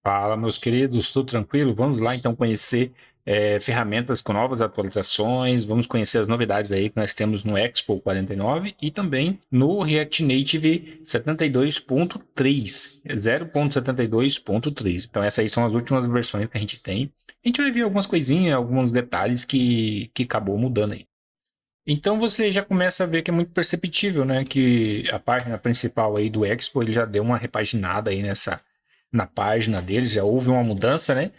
Fala, meus queridos, tudo tranquilo? Vamos lá então conhecer ferramentas com novas atualizações, vamos conhecer as novidades aí que nós temos no Expo 49 e também no React Native 72.3, 0.72.3. Então essas aí são as últimas versões que a gente tem. A gente vai ver algumas coisinhas, alguns detalhes que acabou mudando aí. Então você já começa a ver que é muito perceptível, né, que a página principal aí do Expo, ele já deu uma repaginada aí na página deles, já houve uma mudança, né?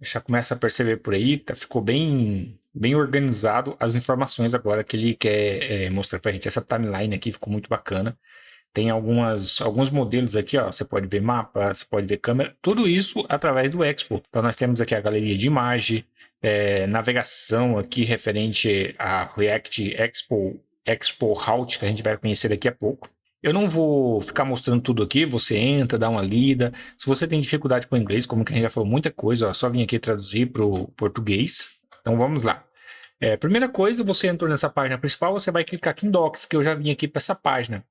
Já começa a perceber por aí, ficou bem organizado as informações agora que ele quer mostrar pra gente. Essa timeline aqui ficou muito bacana. Tem alguns modelos aqui, ó. Você pode ver mapa, você pode ver câmera, tudo isso através do Expo. Então nós temos aqui a galeria de imagem, navegação aqui referente a React Expo Route, que a gente vai conhecer daqui a pouco. Eu não vou ficar mostrando tudo aqui, você entra, dá uma lida. Se você tem dificuldade com o inglês, como que a gente já falou muita coisa, ó, só vim aqui traduzir para o português. Então vamos lá. Primeira coisa, você entrou nessa página principal, você vai clicar aqui em Docs, que eu já vim aqui para essa página.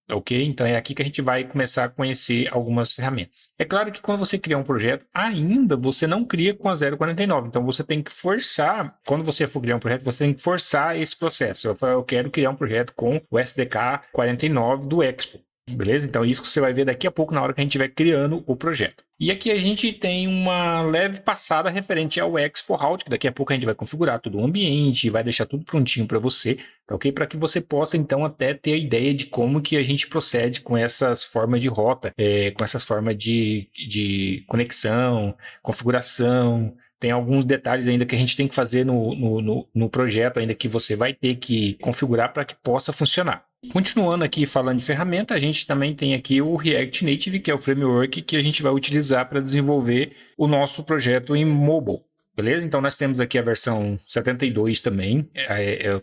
Ok? Então é aqui que a gente vai começar a conhecer algumas ferramentas. É claro que quando você criar um projeto, ainda você não cria com a 0.49. Então você tem que forçar, quando você for criar um projeto, você tem que forçar esse processo. Eu quero criar um projeto com o SDK 49 do Expo. Beleza? Então isso que você vai ver daqui a pouco na hora que a gente estiver criando o projeto. E aqui a gente tem uma leve passada referente ao Expo Route, que daqui a pouco a gente vai configurar todo o ambiente, vai deixar tudo prontinho para você, tá ok? Para que você possa então até ter a ideia de como que a gente procede com essas formas de rota, com essas formas de conexão, configuração. Tem alguns detalhes ainda que a gente tem que fazer no projeto ainda que você vai ter que configurar para que possa funcionar. Continuando aqui falando de ferramenta, a gente também tem aqui o React Native, que é o framework que a gente vai utilizar para desenvolver o nosso projeto em mobile. Beleza? Então nós temos aqui a versão 72 também.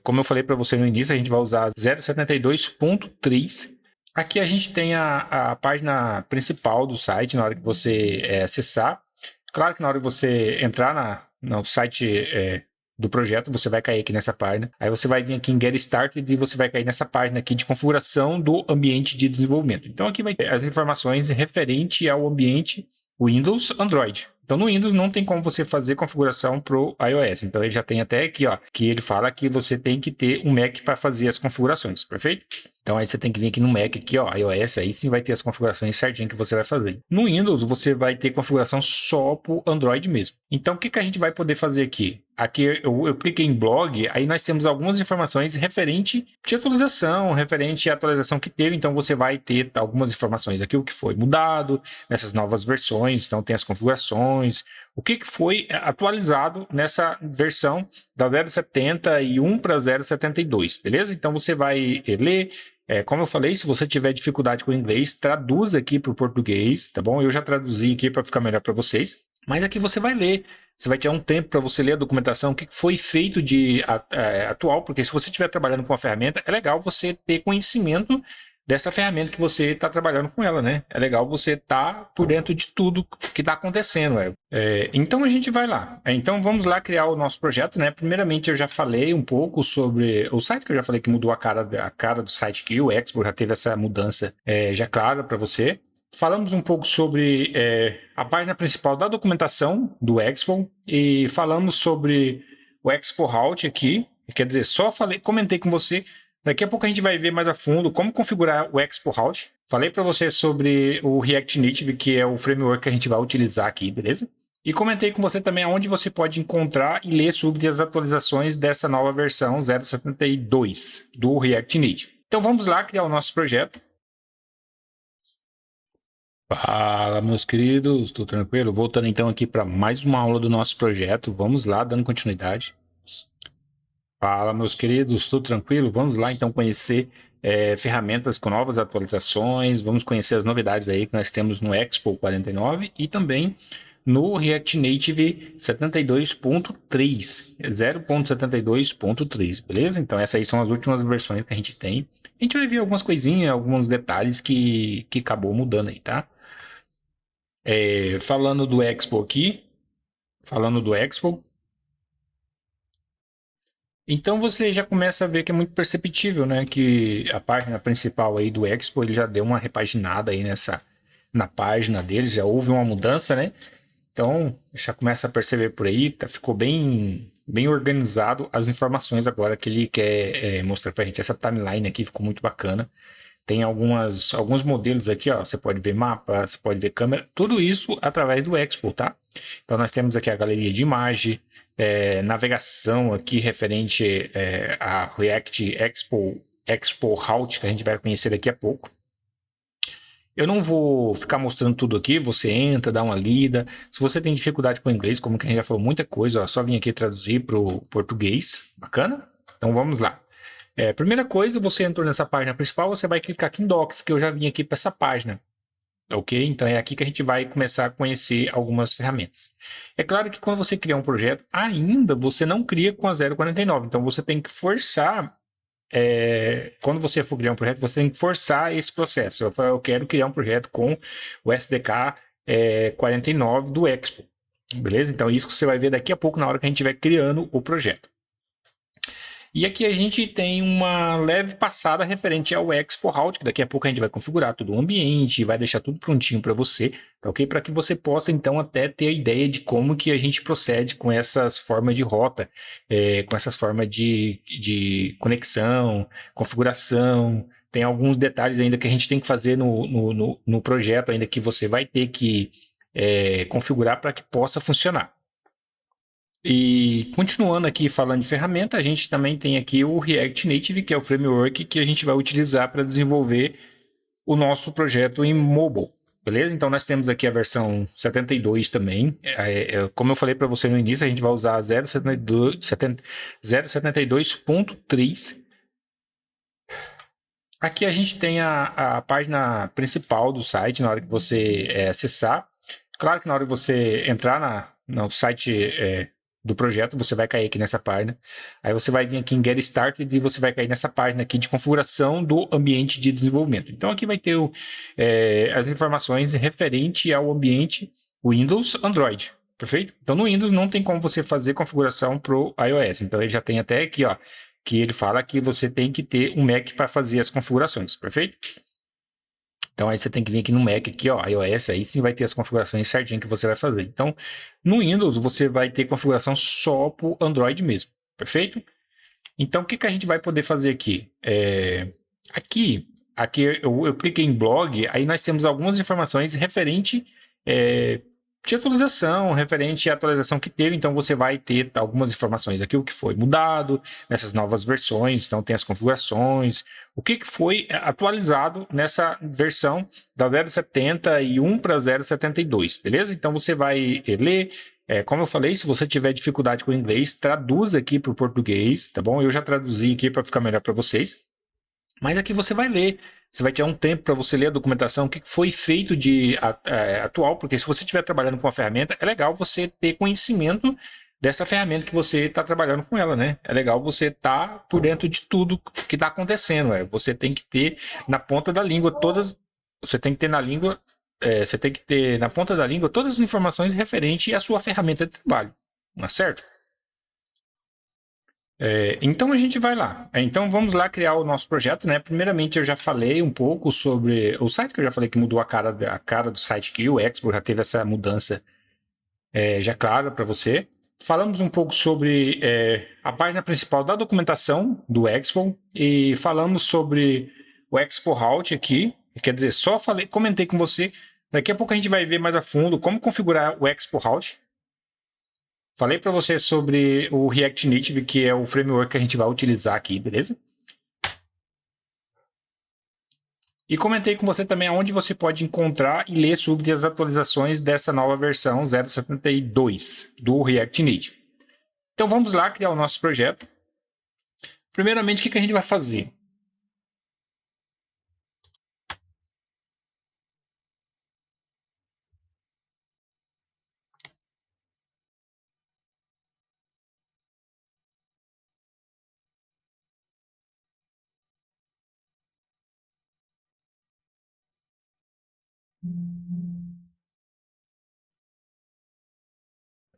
Como eu falei para você no início, a gente vai usar 0.72.3. Aqui a gente tem a página principal do site na hora que você acessar. Claro que na hora que você entrar no site do projeto, você vai cair aqui nessa página. Aí você vai vir aqui em Get Started e você vai cair nessa página aqui de configuração do ambiente de desenvolvimento. Então aqui vai ter as informações referente ao ambiente Windows, Android. Então no Windows não tem como você fazer configuração para o iOS. Então ele já tem até aqui, ó, que ele fala que você tem que ter um Mac para fazer as configurações, perfeito? Então aí você tem que vir aqui no Mac aqui, ó, iOS, aí sim vai ter as configurações certinho que você vai fazer. No Windows você vai ter configuração só para o Android mesmo. Então o que a gente vai poder fazer aqui? Aqui eu cliquei em blog, aí nós temos algumas informações referente de atualização, referente à atualização que teve. Então você vai ter algumas informações aqui, o que foi mudado nessas novas versões. Então tem as configurações, o que foi atualizado nessa versão da 0.71 para 0.72, beleza? Então você vai ler. Como eu falei, se você tiver dificuldade com o inglês, traduz aqui para o português, tá bom? Eu já traduzi aqui para ficar melhor para vocês. Mas aqui você vai ler. Você vai ter um tempo para você ler a documentação, o que foi feito de atual, porque se você estiver trabalhando com a ferramenta, é legal você ter conhecimento dessa ferramenta que você está trabalhando com ela, né? É legal você estar por dentro de tudo que está acontecendo. Então a gente vai lá. Então vamos lá criar o nosso projeto, né? Primeiramente eu já falei um pouco sobre o site, que eu já falei que mudou a cara do site aqui, o Expo já teve essa mudança já clara para você. Falamos um pouco sobre a página principal da documentação do Expo e falamos sobre o Expo Route aqui. Quer dizer, comentei com você. Daqui a pouco a gente vai ver mais a fundo como configurar o Expo Route. Falei para você sobre o React Native, que é o framework que a gente vai utilizar aqui, beleza? E comentei com você também onde você pode encontrar e ler sobre as atualizações dessa nova versão 0.72 do React Native. Então vamos lá criar o nosso projeto. Fala, meus queridos, tudo tranquilo? Voltando então aqui para mais uma aula do nosso projeto. Vamos lá, dando continuidade. Fala, meus queridos, tudo tranquilo? Vamos lá então conhecer ferramentas com novas atualizações. Vamos conhecer as novidades aí que nós temos no Expo 49 e também no React Native 72.3, 0.72.3, beleza? Então essas aí são as últimas versões que a gente tem. A gente vai ver algumas coisinhas, alguns detalhes que acabou mudando aí, tá? Falando do Expo aqui, falando do Expo, então você já começa a ver que é muito perceptível, né? Que a página principal aí do Expo ele já deu uma repaginada aí na página deles, já houve uma mudança, né? Então, já começa a perceber por aí, ficou bem organizado as informações agora que ele quer mostrar pra gente. Essa timeline aqui ficou muito bacana. Tem alguns modelos aqui, ó. Você pode ver mapa, você pode ver câmera, tudo isso através do Expo, tá? Então nós temos aqui a galeria de imagem, navegação aqui referente a React Expo Route, que a gente vai conhecer daqui a pouco. Eu não vou ficar mostrando tudo aqui, você entra, dá uma lida. Se você tem dificuldade com o inglês, como que a gente já falou muita coisa, ó, só vim aqui traduzir para o português. Bacana? Então vamos lá. Primeira coisa, você entrou nessa página principal, você vai clicar aqui em Docs, que eu já vim aqui para essa página. Ok? Então é aqui que a gente vai começar a conhecer algumas ferramentas. É claro que quando você criar um projeto, ainda você não cria com a 0.49. Então você tem que forçar quando você for criar um projeto, você tem que forçar esse processo. Eu quero criar um projeto com o SDK 49 do Expo. Beleza? Então, isso que você vai ver daqui a pouco, na hora que a gente estiver criando o projeto. E aqui a gente tem uma leve passada referente ao Expo Route, que daqui a pouco a gente vai configurar todo o ambiente, vai deixar tudo prontinho para você, tá ok? Para que você possa então até ter a ideia de como que a gente procede com essas formas de rota, com essas formas de conexão, configuração. Tem alguns detalhes ainda que a gente tem que fazer no projeto, ainda que você vai ter que configurar para que possa funcionar. E continuando aqui falando de ferramenta, a gente também tem aqui o React Native, que é o framework que a gente vai utilizar para desenvolver o nosso projeto em mobile. Beleza? Então nós temos aqui a versão 72 também. Como eu falei para você no início, a gente vai usar a 0.72.3. Aqui a gente tem a página principal do site na hora que você acessar. Claro que na hora que você entrar no site do projeto, você vai cair aqui nessa página. Aí você vai vir aqui em Get Started e você vai cair nessa página aqui de configuração do ambiente de desenvolvimento. Então aqui vai ter as informações referente ao ambiente Windows, Android. Perfeito? Então no Windows não tem como você fazer configuração para o iOS. Então ele já tem até aqui, ó, que ele fala que você tem que ter um Mac para fazer as configurações. Perfeito? Então aí você tem que vir aqui no Mac, aqui, ó, iOS, aí sim vai ter as configurações certinho que você vai fazer. Então, no Windows você vai ter configuração só para o Android mesmo, perfeito? Então, o que a gente vai poder fazer aqui? Aqui eu cliquei em blog, aí nós temos algumas informações referente de atualização, referente à atualização que teve. Então, você vai ter algumas informações aqui, o que foi mudado nessas novas versões. Então, tem as configurações, o que foi atualizado nessa versão da 0.71 para 0.72, beleza? Então, você vai ler. Como eu falei, se você tiver dificuldade com o inglês, traduza aqui para o português, tá bom? Eu já traduzi aqui para ficar melhor para vocês. Mas aqui você vai ler, você vai ter um tempo para você ler a documentação, o que foi feito de atual, porque se você estiver trabalhando com a ferramenta, é legal você ter conhecimento dessa ferramenta que você está trabalhando com ela, né? É legal você estar por dentro de tudo que está acontecendo. Você tem que ter na ponta da língua você tem que ter na língua, você tem que ter na ponta da língua todas as informações referentes à sua ferramenta de trabalho, não é certo? Então a gente vai lá. Então vamos lá criar o nosso projeto, né? Primeiramente eu já falei um pouco sobre o site, que eu já falei que mudou a cara do site aqui, o Expo já teve essa mudança já clara para você. Falamos um pouco sobre a página principal da documentação do Expo e falamos sobre o Expo Route aqui. Quer dizer, só comentei com você. Daqui a pouco a gente vai ver mais a fundo como configurar o Expo Route. Falei para você sobre o React Native, que é o framework que a gente vai utilizar aqui, beleza? E comentei com você também onde você pode encontrar e ler sobre as atualizações dessa nova versão 0.72 do React Native. Então vamos lá criar o nosso projeto. Primeiramente, o que a gente vai fazer?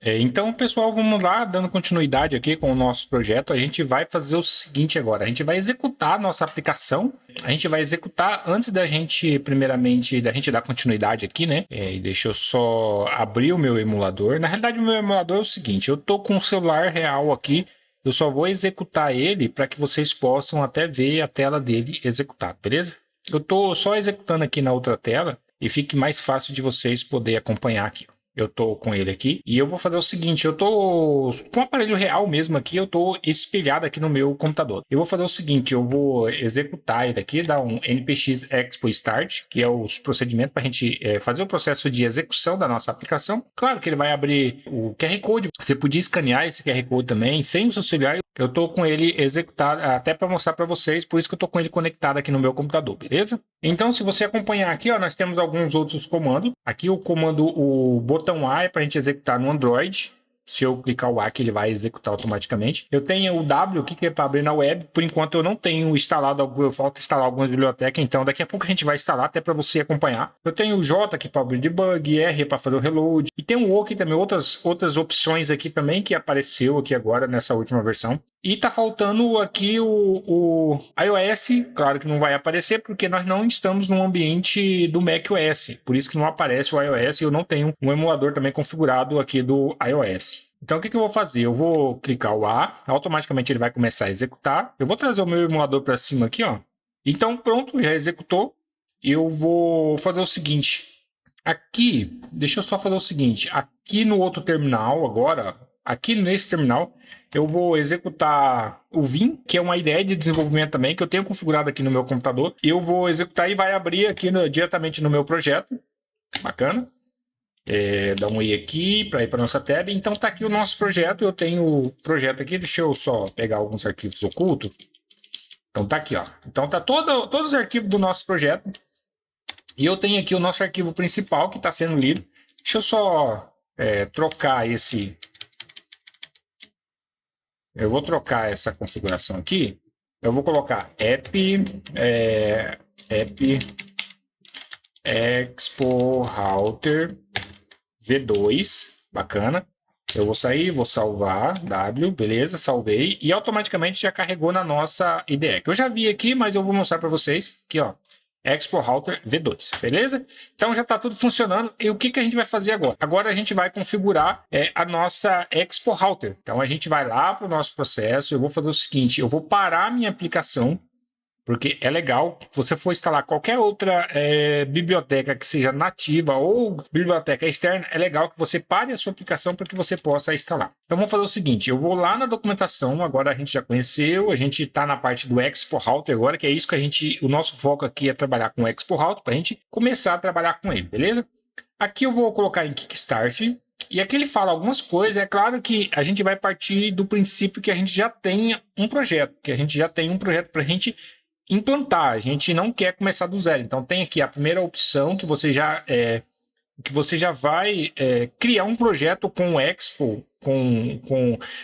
Então, pessoal, vamos lá, dando continuidade aqui com o nosso projeto. A gente vai fazer o seguinte agora: a gente vai executar a nossa aplicação. A gente vai executar antes da gente, primeiramente, da gente dar continuidade aqui, né? E deixa eu só abrir o meu emulador. Na realidade, o meu emulador é o seguinte: eu tô com o celular real aqui. Eu só vou executar ele para que vocês possam até ver a tela dele executar, beleza? Eu tô só executando aqui na outra tela e fique mais fácil de vocês poderem acompanhar aqui. Eu tô com ele aqui e eu vou fazer o seguinte, eu tô com o aparelho real mesmo aqui, eu tô espelhado aqui no meu computador. Eu vou fazer o seguinte, eu vou executar ele aqui, dar um npx expo start, que é os procedimentos para a gente fazer o processo de execução da nossa aplicação. Claro que ele vai abrir o QR Code, você podia escanear esse QR Code também, sem o seu celular. Eu tô com ele executado, até para mostrar para vocês, por isso que eu tô com ele conectado aqui no meu computador, beleza? Então, se você acompanhar aqui, ó, nós temos alguns outros comandos. Aqui o comando, o botão A é para a gente executar no Android. Se eu clicar o A aqui, ele vai executar automaticamente. Eu tenho o W aqui, que é para abrir na web. Por enquanto, eu não tenho instalado, falta instalar algumas bibliotecas, então daqui a pouco a gente vai instalar, até para você acompanhar. Eu tenho o J aqui para abrir debug, R para fazer o reload. E tem o O aqui também, outras opções aqui também, que apareceu aqui agora nessa última versão. E tá faltando aqui o iOS, claro que não vai aparecer, porque nós não estamos no ambiente do macOS. Por isso que não aparece o iOS e eu não tenho um emulador também configurado aqui do iOS. Então o que eu vou fazer? Eu vou clicar o A, automaticamente ele vai começar a executar. Eu vou trazer o meu emulador para cima aqui, ó. Então pronto, já executou. Eu vou fazer o seguinte. Aqui, deixa eu só fazer o seguinte. Aqui no outro terminal agora, aqui nesse terminal, eu vou executar o Vim, que é uma ideia de desenvolvimento também, que eu tenho configurado aqui no meu computador. Eu vou executar e vai abrir aqui diretamente no meu projeto. Bacana. Dá um E aqui para ir para nossa tab. Então tá aqui o nosso projeto. Eu tenho o projeto aqui. Deixa eu só pegar alguns arquivos ocultos. Então tá aqui, ó. Então tá todos os arquivos do nosso projeto. E eu tenho aqui o nosso arquivo principal que está sendo lido. Deixa eu só trocar esse. Eu vou trocar essa configuração aqui. Eu vou colocar app expo router v2, bacana. Eu vou sair, vou salvar, W, beleza, salvei e automaticamente já carregou na nossa IDE. Que eu já vi aqui, mas eu vou mostrar para vocês aqui, ó. Expo Router V2, beleza? Então já está tudo funcionando. E o que a gente vai fazer agora? Agora a gente vai configurar a nossa Expo Router. Então a gente vai lá para o nosso processo. Eu vou fazer o seguinte: eu vou parar a minha aplicação, porque é legal. Se você for instalar qualquer outra biblioteca que seja nativa ou biblioteca externa, é legal que você pare a sua aplicação para que você possa instalar. Então vamos fazer o seguinte, eu vou lá na documentação, agora a gente já conheceu, a gente está na parte do Expo Router agora, que é isso que o nosso foco aqui é trabalhar com o Expo Router, para a gente começar a trabalhar com ele, beleza? Aqui eu vou colocar em Kickstart, e aqui ele fala algumas coisas. É claro que a gente vai partir do princípio que a gente já tem um projeto, para a gente implantar. A gente não quer começar do zero. Então tem aqui a primeira opção que você já vai criar um projeto com o Expo,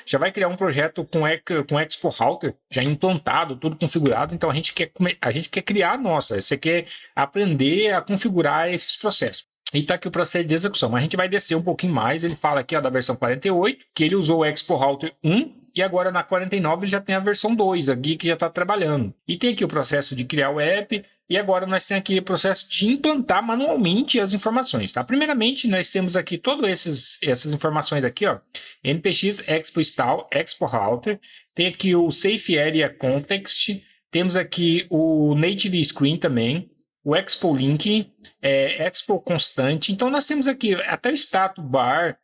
já vai criar um projeto com Expo Router já implantado, tudo configurado. Então a gente quer criar a nossa. Você quer aprender a configurar esses processos. E está aqui o processo de execução. Mas a gente vai descer um pouquinho mais. Ele fala aqui, ó, da versão 48, que ele usou o Expo Router 1, e agora na 49 ele já tem a versão 2 aqui, que já está trabalhando. E tem aqui o processo de criar o app, e agora nós temos aqui o processo de implantar manualmente as informações. Tá? Primeiramente, nós temos aqui todas essas informações aqui, ó, npx expo install, expo router, tem aqui o safe area context, temos aqui o native screen também, o Expo Link, Expo Constante. Então nós temos aqui até o status bar,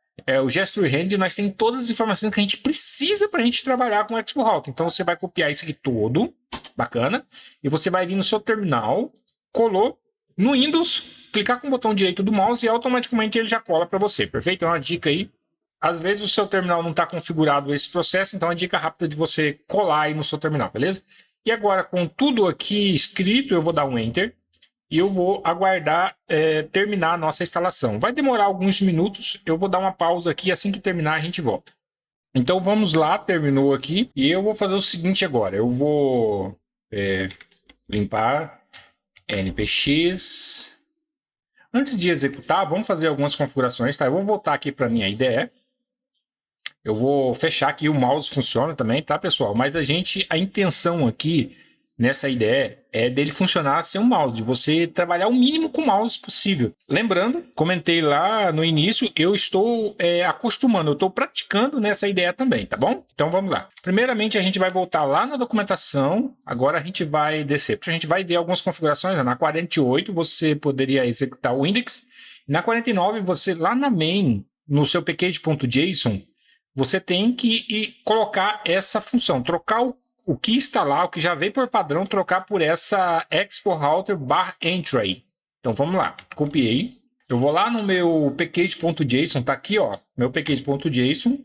o gesture handle, nós temos todas as informações que a gente precisa para a gente trabalhar com o Expo Router. Então você vai copiar isso aqui todo, bacana, e você vai vir no seu terminal, colou no Windows, clicar com o botão direito do mouse e automaticamente ele já cola para você, perfeito? É uma dica aí. Às vezes o seu terminal não está configurado esse processo, então é uma dica rápida de você colar aí no seu terminal, beleza? E agora com tudo aqui escrito, eu vou dar um Enter. E eu vou aguardar terminar a nossa instalação. Vai demorar alguns minutos, eu vou dar uma pausa aqui, assim que terminar a gente volta. Então vamos lá, terminou aqui, e eu vou fazer o seguinte agora, eu vou limpar npx. Antes de executar, vamos fazer algumas configurações, tá? Eu vou voltar aqui para minha IDE. Eu vou fechar aqui, o mouse funciona também, tá, pessoal? Mas a intenção aqui nessa ideia é dele funcionar sem um mouse, de você trabalhar o mínimo com o mouse possível. Lembrando, comentei lá no início, eu estou acostumando, eu estou praticando nessa ideia também, tá bom? Então vamos lá. Primeiramente a gente vai voltar lá na documentação, agora a gente vai descer, porque a gente vai ver algumas configurações. Na 48 você poderia executar o index, na 49 você lá na main, no seu package.json, você tem que colocar essa função, trocar o que está lá, o que já veio por padrão, trocar por essa export router /entry. Então vamos lá, copiei. Eu vou lá no meu package.json, tá aqui, ó, meu package.json.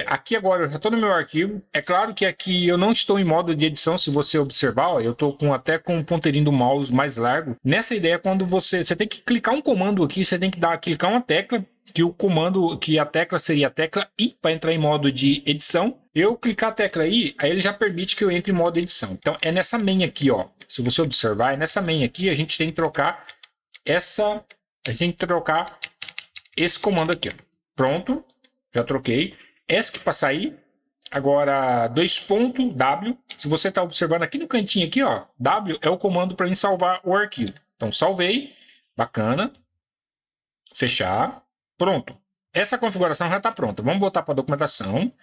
Aqui agora eu já estou no meu arquivo. É claro que aqui eu não estou em modo de edição, se você observar, ó, eu estou até com o ponteirinho do mouse mais largo. Nessa ideia, quando você tem que clicar um comando aqui, você tem que clicar uma tecla, que o comando, que a tecla seria a tecla I para entrar em modo de edição. Eu clicar a tecla I, aí ele já permite que eu entre em modo de edição. Então é nessa main aqui, ó. Se você observar, é nessa main aqui, a gente tem que trocar esse comando aqui, ó. Pronto, já troquei. ESC para sair. Agora, W. Se você está observando aqui no cantinho aqui, ó, W é o comando para mim salvar o arquivo. Então, salvei. Bacana. Fechar. Pronto. Essa configuração já está pronta. Vamos voltar para a documentação.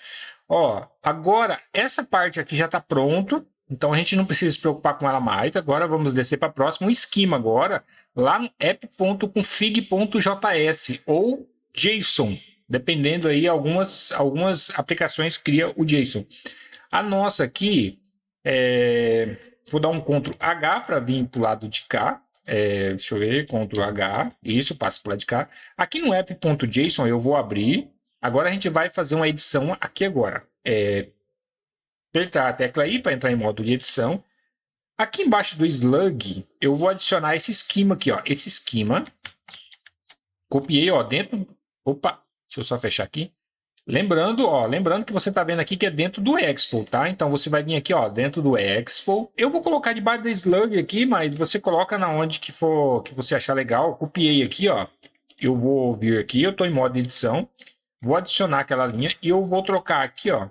Ó, agora, essa parte aqui já está pronto. Então, a gente não precisa se preocupar com ela mais. Agora, vamos descer para a próxima. Um esquema agora, lá no app.config.js ou JSON. Dependendo aí, algumas aplicações cria o JSON. A nossa aqui, vou dar um Ctrl H para vir para o lado de cá. Deixa eu ver, Ctrl H, isso, passa para o lado de cá. Aqui no app.json eu vou abrir. Agora a gente vai fazer uma edição aqui agora. Apertar a tecla I para entrar em modo de edição. Aqui embaixo do slug, eu vou adicionar esse esquema aqui, ó. Esse esquema. Copiei, ó, dentro. Opa, deixa eu só fechar aqui. Lembrando que você está vendo aqui que é dentro do Expo, tá? Então você vai vir aqui, ó, dentro do Expo. Eu vou colocar debaixo do slug aqui, mas você coloca na onde que for, que você achar legal. Copiei aqui, ó. Eu vou vir aqui, eu estou em modo de edição. Vou adicionar aquela linha e eu vou trocar aqui, ó,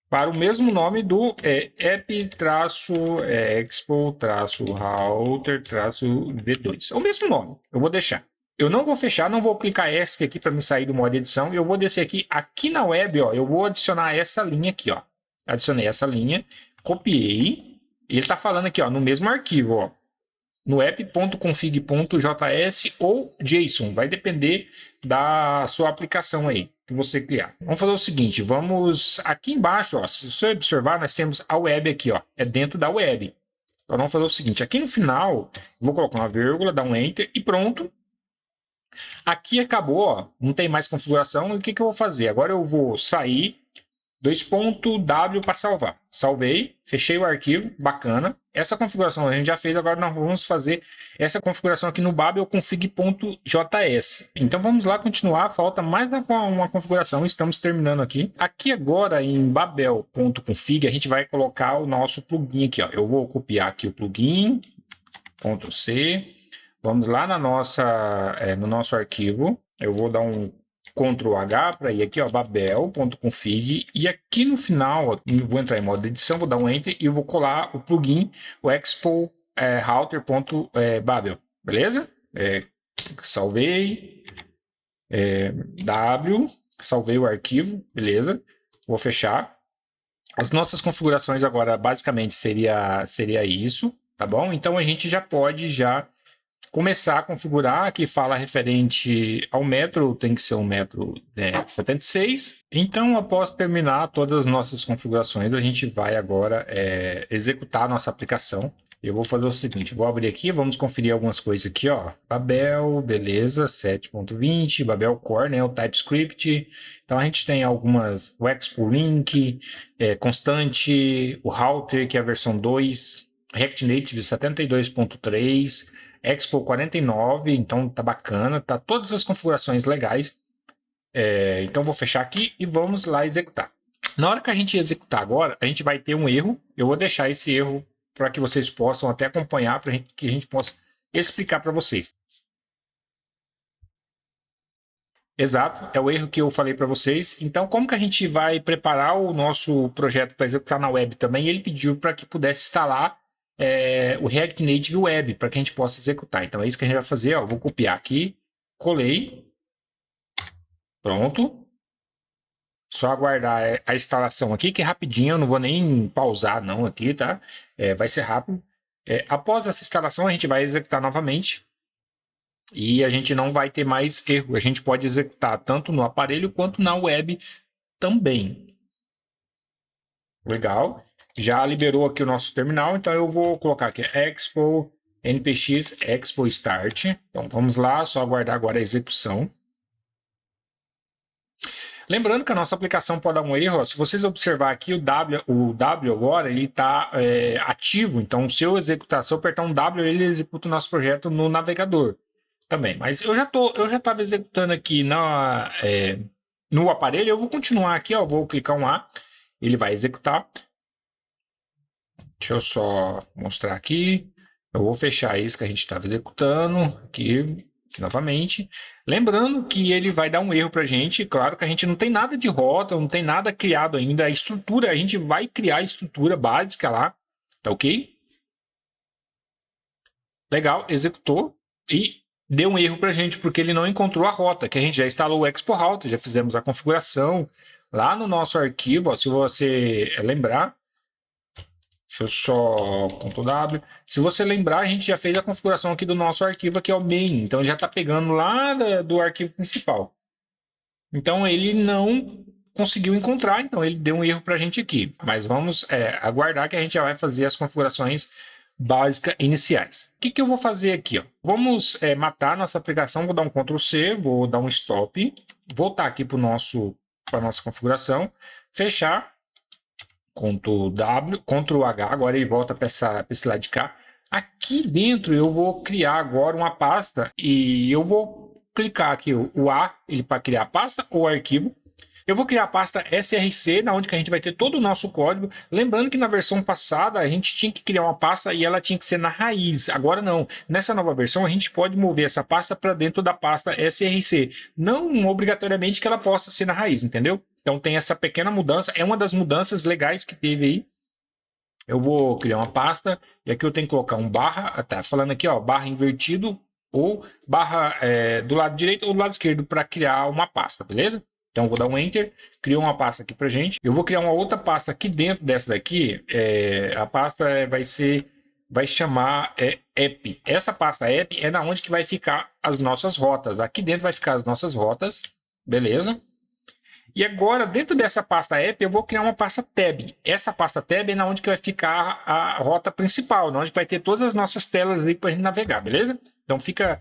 para o mesmo nome do app-expo-router-v2. É o mesmo nome, eu vou deixar. Eu não vou fechar, não vou clicar ESC aqui para me sair do modo de edição. Eu vou descer aqui na web, ó, eu vou adicionar essa linha aqui, ó. Adicionei essa linha, copiei. Ele está falando aqui, ó, no mesmo arquivo, ó, no app.config.js ou JSON. Vai depender da sua aplicação aí que você criar. Vamos fazer o seguinte, vamos aqui embaixo, ó, se você observar, nós temos a web aqui, ó, é dentro da web. Então vamos fazer o seguinte, aqui no final, vou colocar uma vírgula, dar um enter e pronto. Aqui acabou, ó, não tem mais configuração. E o que eu vou fazer? Agora eu vou sair, W para salvar. Salvei, fechei o arquivo, bacana. Essa configuração a gente já fez, agora nós vamos fazer essa configuração aqui no babel config.js. Então vamos lá continuar, falta mais uma configuração, estamos terminando aqui. Aqui agora em babel.config a gente vai colocar o nosso plugin aqui, ó. Eu vou copiar aqui o plugin, Ctrl C. Vamos lá no nosso arquivo. Eu vou dar um Ctrl H para ir aqui, ó, babel.config. E aqui no final, ó, vou entrar em modo de edição, vou dar um Enter e eu vou colar o plugin, o expo router.babel. Beleza? Salvei. Salvei o arquivo. Beleza? Vou fechar. As nossas configurações agora, basicamente, seria isso. Tá bom? Então, a gente já pode começar a configurar. Aqui fala referente ao metro, tem que ser um metro 76. Então, após terminar todas as nossas configurações, a gente vai agora executar a nossa aplicação. Eu vou fazer o seguinte, vou abrir aqui, vamos conferir algumas coisas aqui, ó. Babel, beleza, 7.20, Babel Core, né, o TypeScript. Então, a gente tem algumas, o Expo Link, Constante, o Router, que é a versão 2, React Native 72.3, Expo 49, então tá bacana, tá todas as configurações legais. Então vou fechar aqui e vamos lá executar. Na hora que a gente executar agora, a gente vai ter um erro. Eu vou deixar esse erro para que vocês possam até acompanhar, para que a gente possa explicar para vocês. Exato, é o erro que eu falei para vocês. Então, como que a gente vai preparar o nosso projeto para executar na web também? Ele pediu para que pudesse instalar o React Native Web para que a gente possa executar. Então, é isso que a gente vai fazer. Ó, vou copiar aqui, colei, pronto. Só aguardar a instalação aqui, que é rapidinho, eu não vou nem pausar não aqui, tá? Vai ser rápido. Após essa instalação, a gente vai executar novamente e a gente não vai ter mais erro. A gente pode executar tanto no aparelho quanto na web também. Legal. Já liberou aqui o nosso terminal, então eu vou colocar aqui Expo npx Expo Start. Então vamos lá, só aguardar agora a execução. Lembrando que a nossa aplicação pode dar um erro. Ó, se vocês observar aqui, o W agora ele está ativo. Então, se eu apertar um W, ele executa o nosso projeto no navegador também. Mas eu já estava executando aqui no aparelho. Eu vou continuar aqui, ó, vou clicar um A, ele vai executar. Deixa eu só mostrar aqui. Eu vou fechar isso que a gente estava executando aqui novamente. Lembrando que ele vai dar um erro para a gente. Claro que a gente não tem nada de rota, não tem nada criado ainda. A estrutura, a gente vai criar a estrutura básica lá. Tá ok? Legal, executou e deu um erro para a gente porque ele não encontrou a rota, que a gente já instalou o Expo Router, já fizemos a configuração lá no nosso arquivo. Ó, se você lembrar, deixa eu só Ctrl W. Se você lembrar, a gente já fez a configuração aqui do nosso arquivo, que é o main. Então ele já está pegando lá do arquivo principal. Então ele não conseguiu encontrar, então ele deu um erro para a gente aqui. Mas vamos aguardar que a gente já vai fazer as configurações básicas iniciais. O que eu vou fazer aqui? Ó? Vamos matar nossa aplicação, vou dar um Ctrl C, vou dar um stop, voltar aqui para a nossa configuração, fechar. Ctrl W, Ctrl H, agora ele volta para esse lado de cá. Aqui dentro eu vou criar agora uma pasta e eu vou clicar aqui o A para criar a pasta ou arquivo. Eu vou criar a pasta src, na onde que a gente vai ter todo o nosso código. Lembrando que na versão passada a gente tinha que criar uma pasta e ela tinha que ser na raiz. Agora não. Nessa nova versão a gente pode mover essa pasta para dentro da pasta src. Não obrigatoriamente que ela possa ser na raiz, entendeu? Então tem essa pequena mudança. É uma das mudanças legais que teve aí. Eu vou criar uma pasta e aqui eu tenho que colocar um barra. Tá falando aqui, ó, barra invertido ou barra do lado direito ou do lado esquerdo para criar uma pasta, beleza? Então, eu vou dar um Enter, criou uma pasta aqui para gente. Eu vou criar uma outra pasta aqui dentro dessa daqui. A pasta vai chamar App. Essa pasta App é na onde que vai ficar as nossas rotas. Aqui dentro vai ficar as nossas rotas, beleza? E agora, dentro dessa pasta App, eu vou criar uma pasta Tab. Essa pasta Tab é na onde que vai ficar a rota principal, na onde vai ter todas as nossas telas ali para a gente navegar, beleza? Então, fica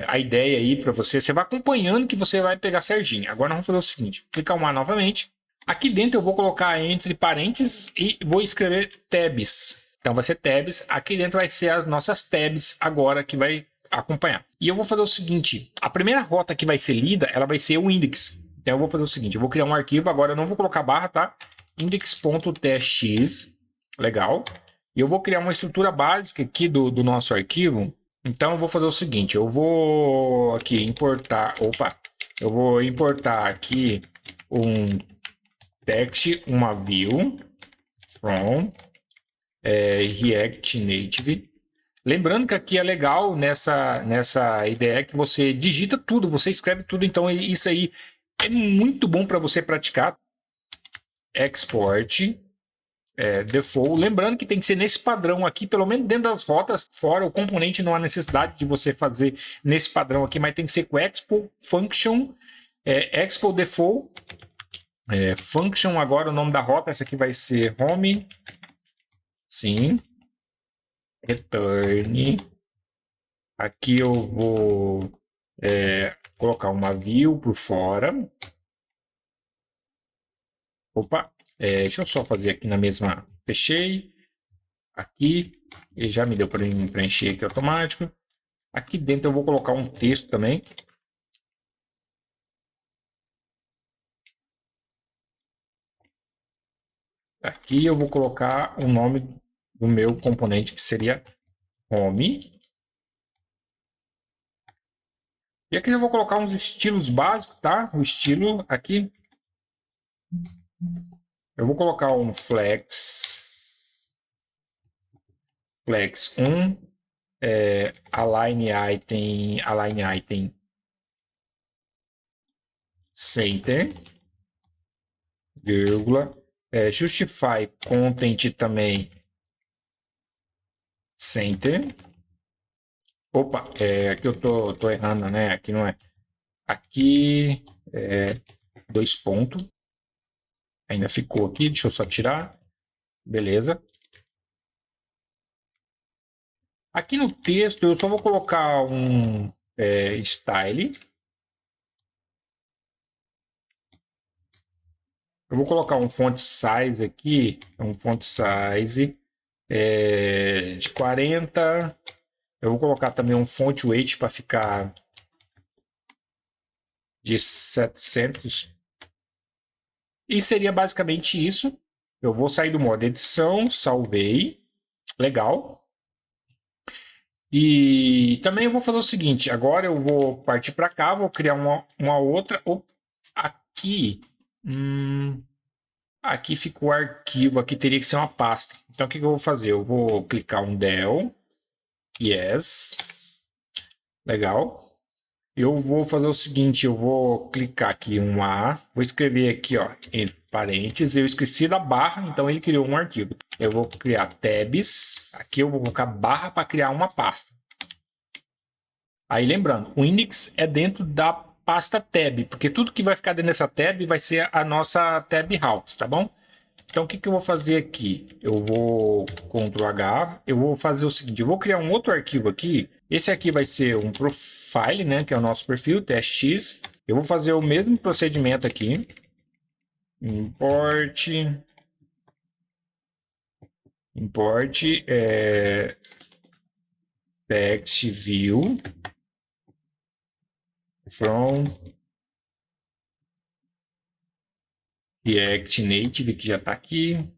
a ideia aí para você. Você vai acompanhando que você vai pegar certinho. Agora nós vamos fazer o seguinte: clicar um A novamente. Aqui dentro eu vou colocar entre parênteses e vou escrever tabs. Então vai ser tabs. Aqui dentro vai ser as nossas tabs agora que vai acompanhar. E eu vou fazer o seguinte: a primeira rota que vai ser lida, ela vai ser o index. Então eu vou fazer o seguinte: eu vou criar um arquivo. Agora eu não vou colocar barra, tá? Index.txt. Legal. E eu vou criar uma estrutura básica aqui do nosso arquivo. Então eu vou fazer o seguinte, eu vou aqui importar, eu vou importar aqui um text, uma view from React Native. Lembrando que aqui é legal nessa ideia que você digita tudo, você escreve tudo, então isso aí é muito bom para você praticar. Export. Default. Lembrando que tem que ser nesse padrão aqui, pelo menos dentro das rotas, fora o componente não há necessidade de você fazer nesse padrão aqui, mas tem que ser com Expo Function, Expo Default, Function, agora o nome da rota, essa aqui vai ser Home, sim, Return, aqui eu vou colocar uma view por fora, deixa eu só fazer aqui na mesma. Fechei. Aqui. E já me deu para preencher aqui automático. Aqui dentro eu vou colocar um texto também. Aqui eu vou colocar o nome do meu componente, que seria Home. E aqui eu vou colocar uns estilos básicos, tá? O estilo aqui. Eu vou colocar um flex 1, align item center, vírgula, justify content também center. Opa, aqui eu tô errando, né? Aqui não é. Aqui, 2 pontos. Ainda ficou aqui, deixa eu só tirar. Beleza. Aqui no texto eu só vou colocar um style. Eu vou colocar um font size aqui, um font size de 40. Eu vou colocar também um font weight para ficar de 700. E seria basicamente isso. Eu vou sair do modo edição, salvei. Legal. E também eu vou fazer o seguinte, agora eu vou partir para cá, vou criar uma outra. Aqui, aqui ficou o arquivo, aqui teria que ser uma pasta. Então o que eu vou fazer? Eu vou clicar um del, yes, legal. Eu vou fazer o seguinte, eu vou clicar aqui um A, vou escrever aqui, ó, entre parênteses, eu esqueci da barra, então ele criou um arquivo. Eu vou criar tabs, aqui eu vou colocar barra para criar uma pasta. Aí lembrando, o index é dentro da pasta tab, porque tudo que vai ficar dentro dessa tab vai ser a nossa tab house, tá bom? Então o que eu vou fazer aqui? Eu vou Ctrl H, eu vou fazer o seguinte, eu vou criar um outro arquivo aqui. Esse aqui vai ser um profile, né, que é o nosso perfil, txt. Eu vou fazer o mesmo procedimento aqui. Import text view from React Native, que já está aqui.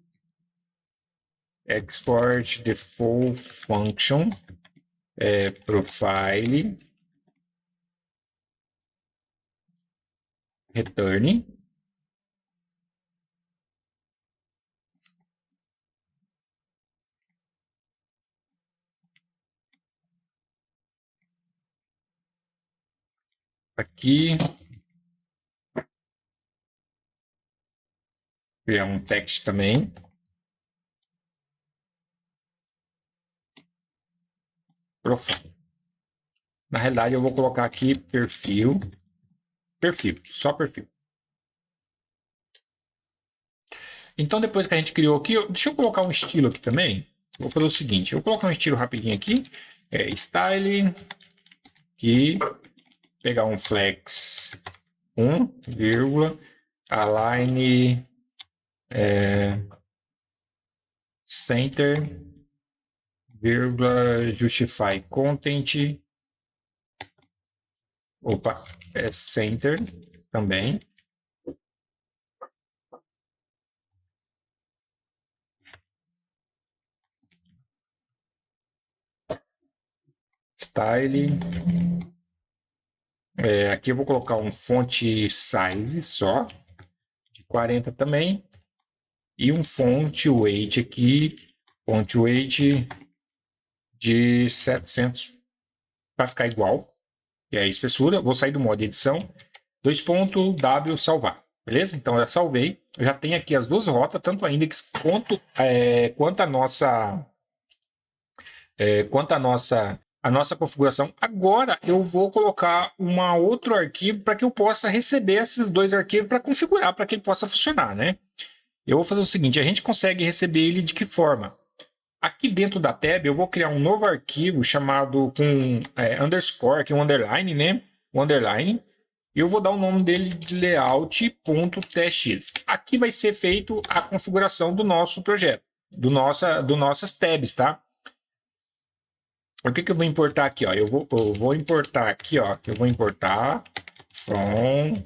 Export default function profile return. Aqui criar um text também. Profile. Na realidade, eu vou colocar aqui perfil, só perfil. Então, depois que a gente criou aqui, deixa eu colocar um estilo aqui também. Vou fazer o seguinte, eu vou colocar um estilo rapidinho aqui, style, aqui, pegar um flex 1, vírgula, align center, vírgula, justify content, center também. Style. Aqui eu vou colocar um font size só, de 40 também. E um font weight aqui, font weight de 700 para ficar igual, que é a espessura. Vou sair do modo edição, 2.w salvar, beleza? Então eu já salvei, eu já tenho aqui as duas rotas, tanto a index quanto a nossa configuração. Agora eu vou colocar um outro arquivo para que eu possa receber esses dois arquivos para configurar, para que ele possa funcionar, né? Eu vou fazer o seguinte, a gente consegue receber ele de que forma? Aqui dentro da tab eu vou criar um novo arquivo chamado com underscore, aqui um underline, né? Um underline. E eu vou dar o nome dele de layout.txt. Aqui vai ser feito a configuração do nosso projeto, do nossas tabs, tá? O que eu vou importar aqui, ó? Eu vou importar aqui, ó. Eu vou importar from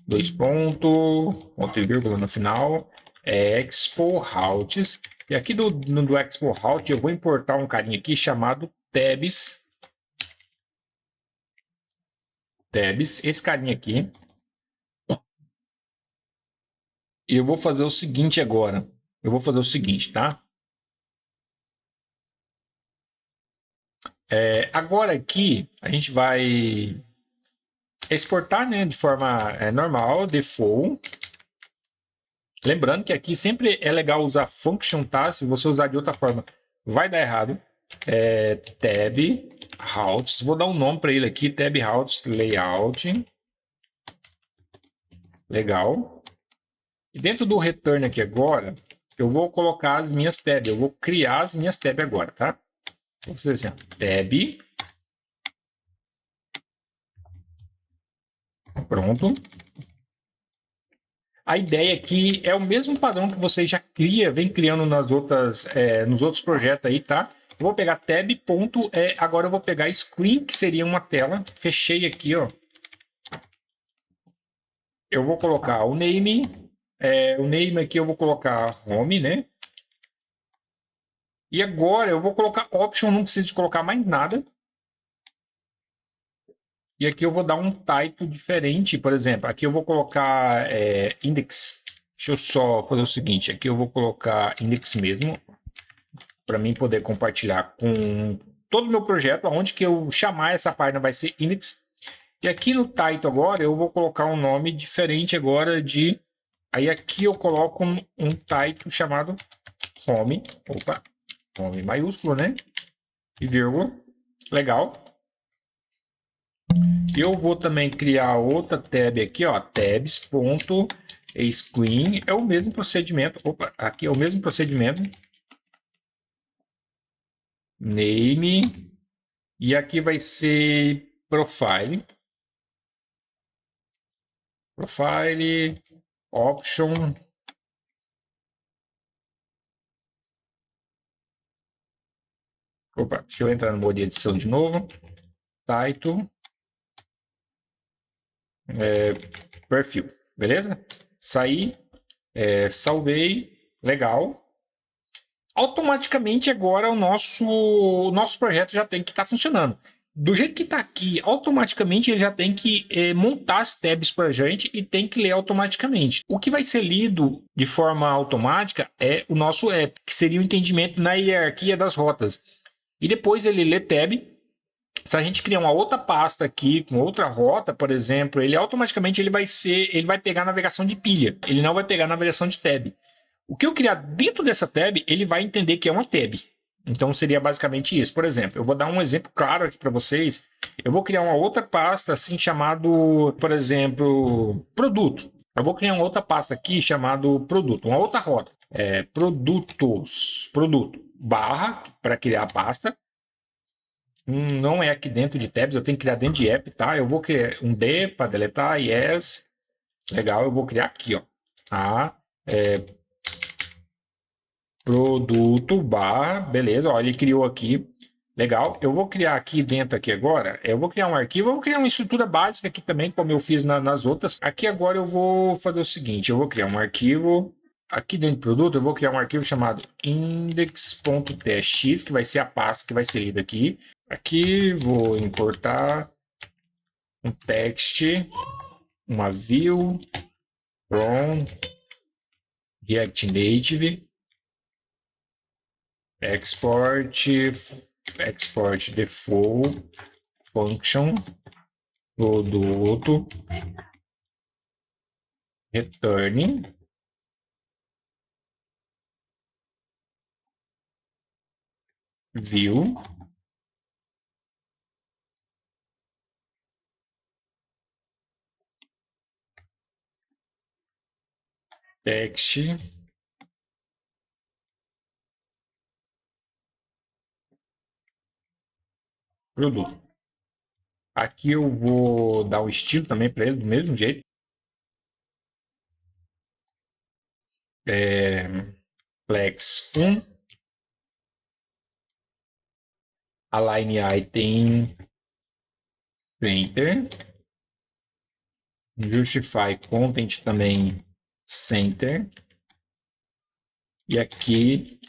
2 pontos, ponto e vírgula no final, expo routes. E aqui do expo route eu vou importar um carinha aqui chamado tabs tabs, esse carinha aqui. E eu vou fazer o seguinte agora. Eu vou fazer o seguinte, tá? Agora aqui, a gente vai exportar, né, de forma normal, default. Lembrando que aqui sempre é legal usar function, tá? Se você usar de outra forma, vai dar errado. Tab routes, vou dar um nome para ele aqui, tab routes layout. Legal. E dentro do return aqui agora, eu vou colocar as minhas tabs. Eu vou criar as minhas tabs agora, tá? Vou fazer assim, ó, tab. Pronto. A ideia aqui é o mesmo padrão que você já vem criando nos outros projetos aí, tá? Eu vou pegar tab. Agora eu vou pegar screen, que seria uma tela. Fechei aqui, ó. Eu vou colocar o name. O name aqui eu vou colocar home, né? E agora eu vou colocar option, não preciso de colocar mais nada. E aqui eu vou dar um title diferente, por exemplo. Aqui eu vou colocar index. Deixa eu só fazer o seguinte. Aqui eu vou colocar index mesmo, para mim poder compartilhar com todo o meu projeto. Onde que eu chamar essa página vai ser index. E aqui no title agora eu vou colocar um nome diferente agora de... Aí aqui eu coloco um title chamado home. Opa, home maiúsculo, né? E vírgula. Legal. Eu vou também criar outra tab aqui, ó, tabs.screen, é o mesmo procedimento. Opa, aqui é o mesmo procedimento. Name, e aqui vai ser profile. Profile, option. Opa, deixa eu entrar no modo de edição de novo. Title. Perfil, beleza? Saí, salvei, legal. Automaticamente agora o nosso projeto já tem que estar funcionando. Do jeito que está aqui, automaticamente ele já tem que montar as tabs para a gente e tem que ler automaticamente. O que vai ser lido de forma automática é o nosso app, que seria o entendimento na hierarquia das rotas. E depois ele lê tab. Se a gente criar uma outra pasta aqui com outra rota, por exemplo, ele automaticamente ele vai pegar a navegação de pilha. Ele não vai pegar a navegação de tab. O que eu criar dentro dessa tab, ele vai entender que é uma tab. Então seria basicamente isso. Por exemplo, eu vou dar um exemplo claro aqui para vocês. Eu vou criar uma outra pasta assim chamado, por exemplo, produto. Eu vou criar uma outra pasta aqui chamado produto, uma outra rota. Produto, barra, para criar a pasta. Não é aqui dentro de tabs, eu tenho que criar dentro de app, tá? Eu vou criar um D para deletar, yes. Legal, eu vou criar aqui, ó. Produto barra, beleza, ó, ele criou aqui. Legal, eu vou criar aqui dentro aqui agora, eu vou criar um arquivo, eu vou criar uma estrutura básica aqui também, como eu fiz nas outras. Aqui agora eu vou fazer o seguinte, eu vou criar um arquivo, aqui dentro do produto eu vou criar um arquivo chamado index.txt, que vai ser a pasta que vai ser lida aqui. Aqui vou importar um text, uma view from React Native, export default function produto return view text produto. Aqui eu vou dar o estilo também para ele do mesmo jeito. Flex 1, align item center, justify content também center. E aqui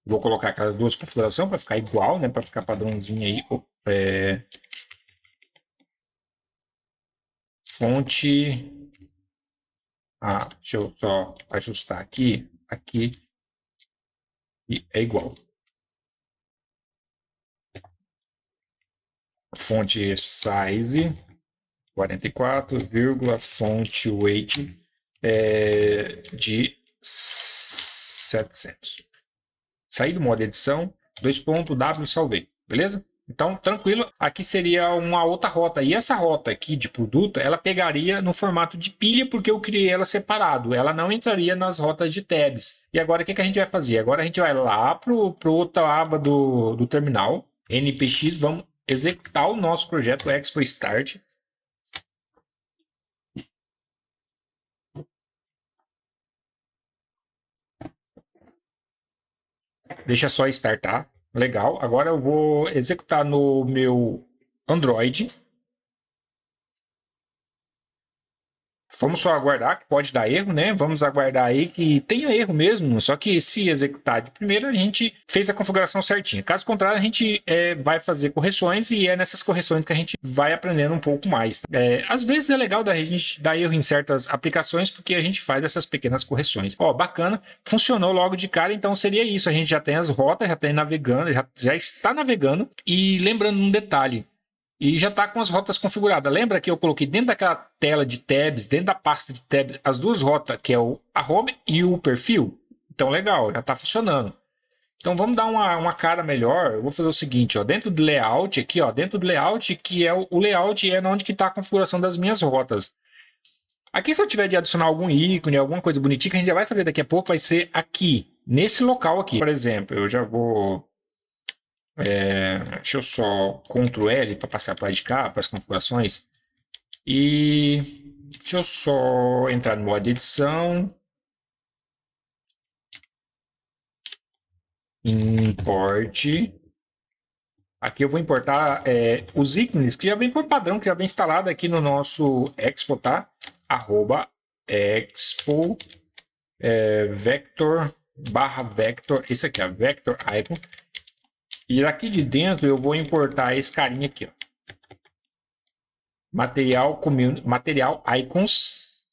vou colocar aquelas duas configurações para ficar igual, né? Para ficar padrãozinho aí. fonte... deixa eu só ajustar aqui. Aqui. E é igual. Fonte size 44, fonte weight de 700. Saí do modo edição, W, salvei, beleza? Então, tranquilo, aqui seria uma outra rota. E essa rota aqui de produto, ela pegaria no formato de pilha, porque eu criei ela separado. Ela não entraria nas rotas de tabs. E agora, o que a gente vai fazer? Agora a gente vai lá para outra aba do terminal, npx, vamos executar o nosso projeto Expo Start. Deixa só startar. Legal. Agora eu vou executar no meu Android. Vamos só aguardar, que pode dar erro, né? Vamos aguardar aí que tenha erro mesmo. Só que se executar de primeira, a gente fez a configuração certinha. Caso contrário, a gente vai fazer correções e é nessas correções que a gente vai aprendendo um pouco mais. Às vezes é legal da gente dar erro em certas aplicações porque a gente faz essas pequenas correções. Ó, bacana, funcionou logo de cara, então seria isso. A gente já tem as rotas, já tem navegando, já está navegando. E lembrando um detalhe, e já está com as rotas configuradas. Lembra que eu coloquei dentro daquela tela de tabs, dentro da pasta de tabs, as duas rotas, que é a home e o perfil? Então, legal, já está funcionando. Então, vamos dar uma cara melhor. Eu vou fazer o seguinte, ó, dentro do layout, aqui, ó, dentro do layout, que é o layout, é onde está a configuração das minhas rotas. Aqui, se eu tiver de adicionar algum ícone, alguma coisa bonitinha, que a gente já vai fazer daqui a pouco, vai ser aqui, nesse local aqui. Por exemplo, eu já vou... deixa eu só Ctrl L para passar para lá de cá, para as configurações. E deixa eu só entrar no modo de edição. Import. Aqui eu vou importar os ícones que já vem por padrão, que já vem instalado aqui no nosso Expo, tá? @expo vector /vector. Esse aqui é vector icon. E aqui de dentro eu vou importar esse carinha aqui, ó. Material icons.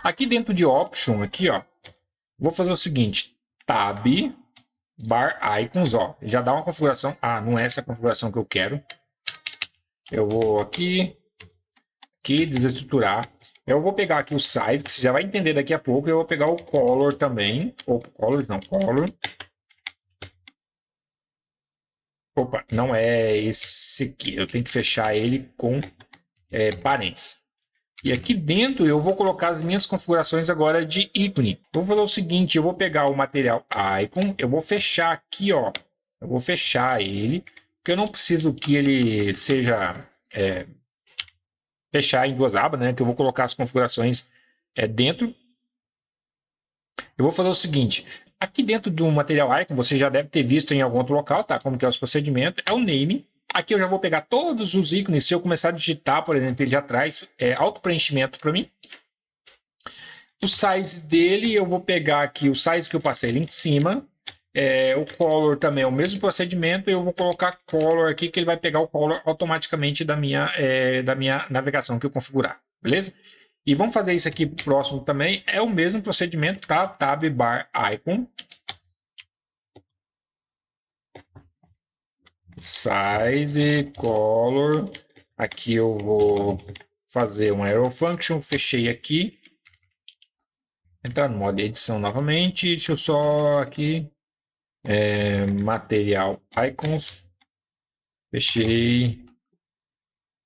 Aqui dentro de option, aqui, ó, vou fazer o seguinte, tab bar icons, ó, já dá uma configuração. Não é essa a configuração que eu quero. Eu vou aqui desestruturar. Eu vou pegar aqui o size, que você já vai entender daqui a pouco. Eu vou pegar o color também, ou color. Opa, não é esse aqui. Eu tenho que fechar ele com parênteses. E aqui dentro eu vou colocar as minhas configurações agora de ícone. Vou fazer o seguinte, eu vou pegar o material icon, eu vou fechar aqui, ó. Eu vou fechar ele, porque eu não preciso que ele seja fechar em duas abas, né? Que eu vou colocar as configurações dentro. Eu vou fazer o seguinte, aqui dentro do material icon, você já deve ter visto em algum outro local, tá? Como que é os procedimentos, é o name. Aqui eu já vou pegar todos os ícones. Se eu começar a digitar, por exemplo, ele já traz auto-preenchimento para mim. O size dele, eu vou pegar aqui o size que eu passei ali em cima. O color também é o mesmo procedimento. Eu vou colocar color aqui, que ele vai pegar o color automaticamente da minha navegação que eu configurar. Beleza? E vamos fazer isso aqui próximo também. É o mesmo procedimento para tab bar icon. Size, color. Aqui eu vou fazer um arrow function. Fechei aqui. Entrar no modo de edição novamente. Deixa eu só aqui. Material icons. Fechei.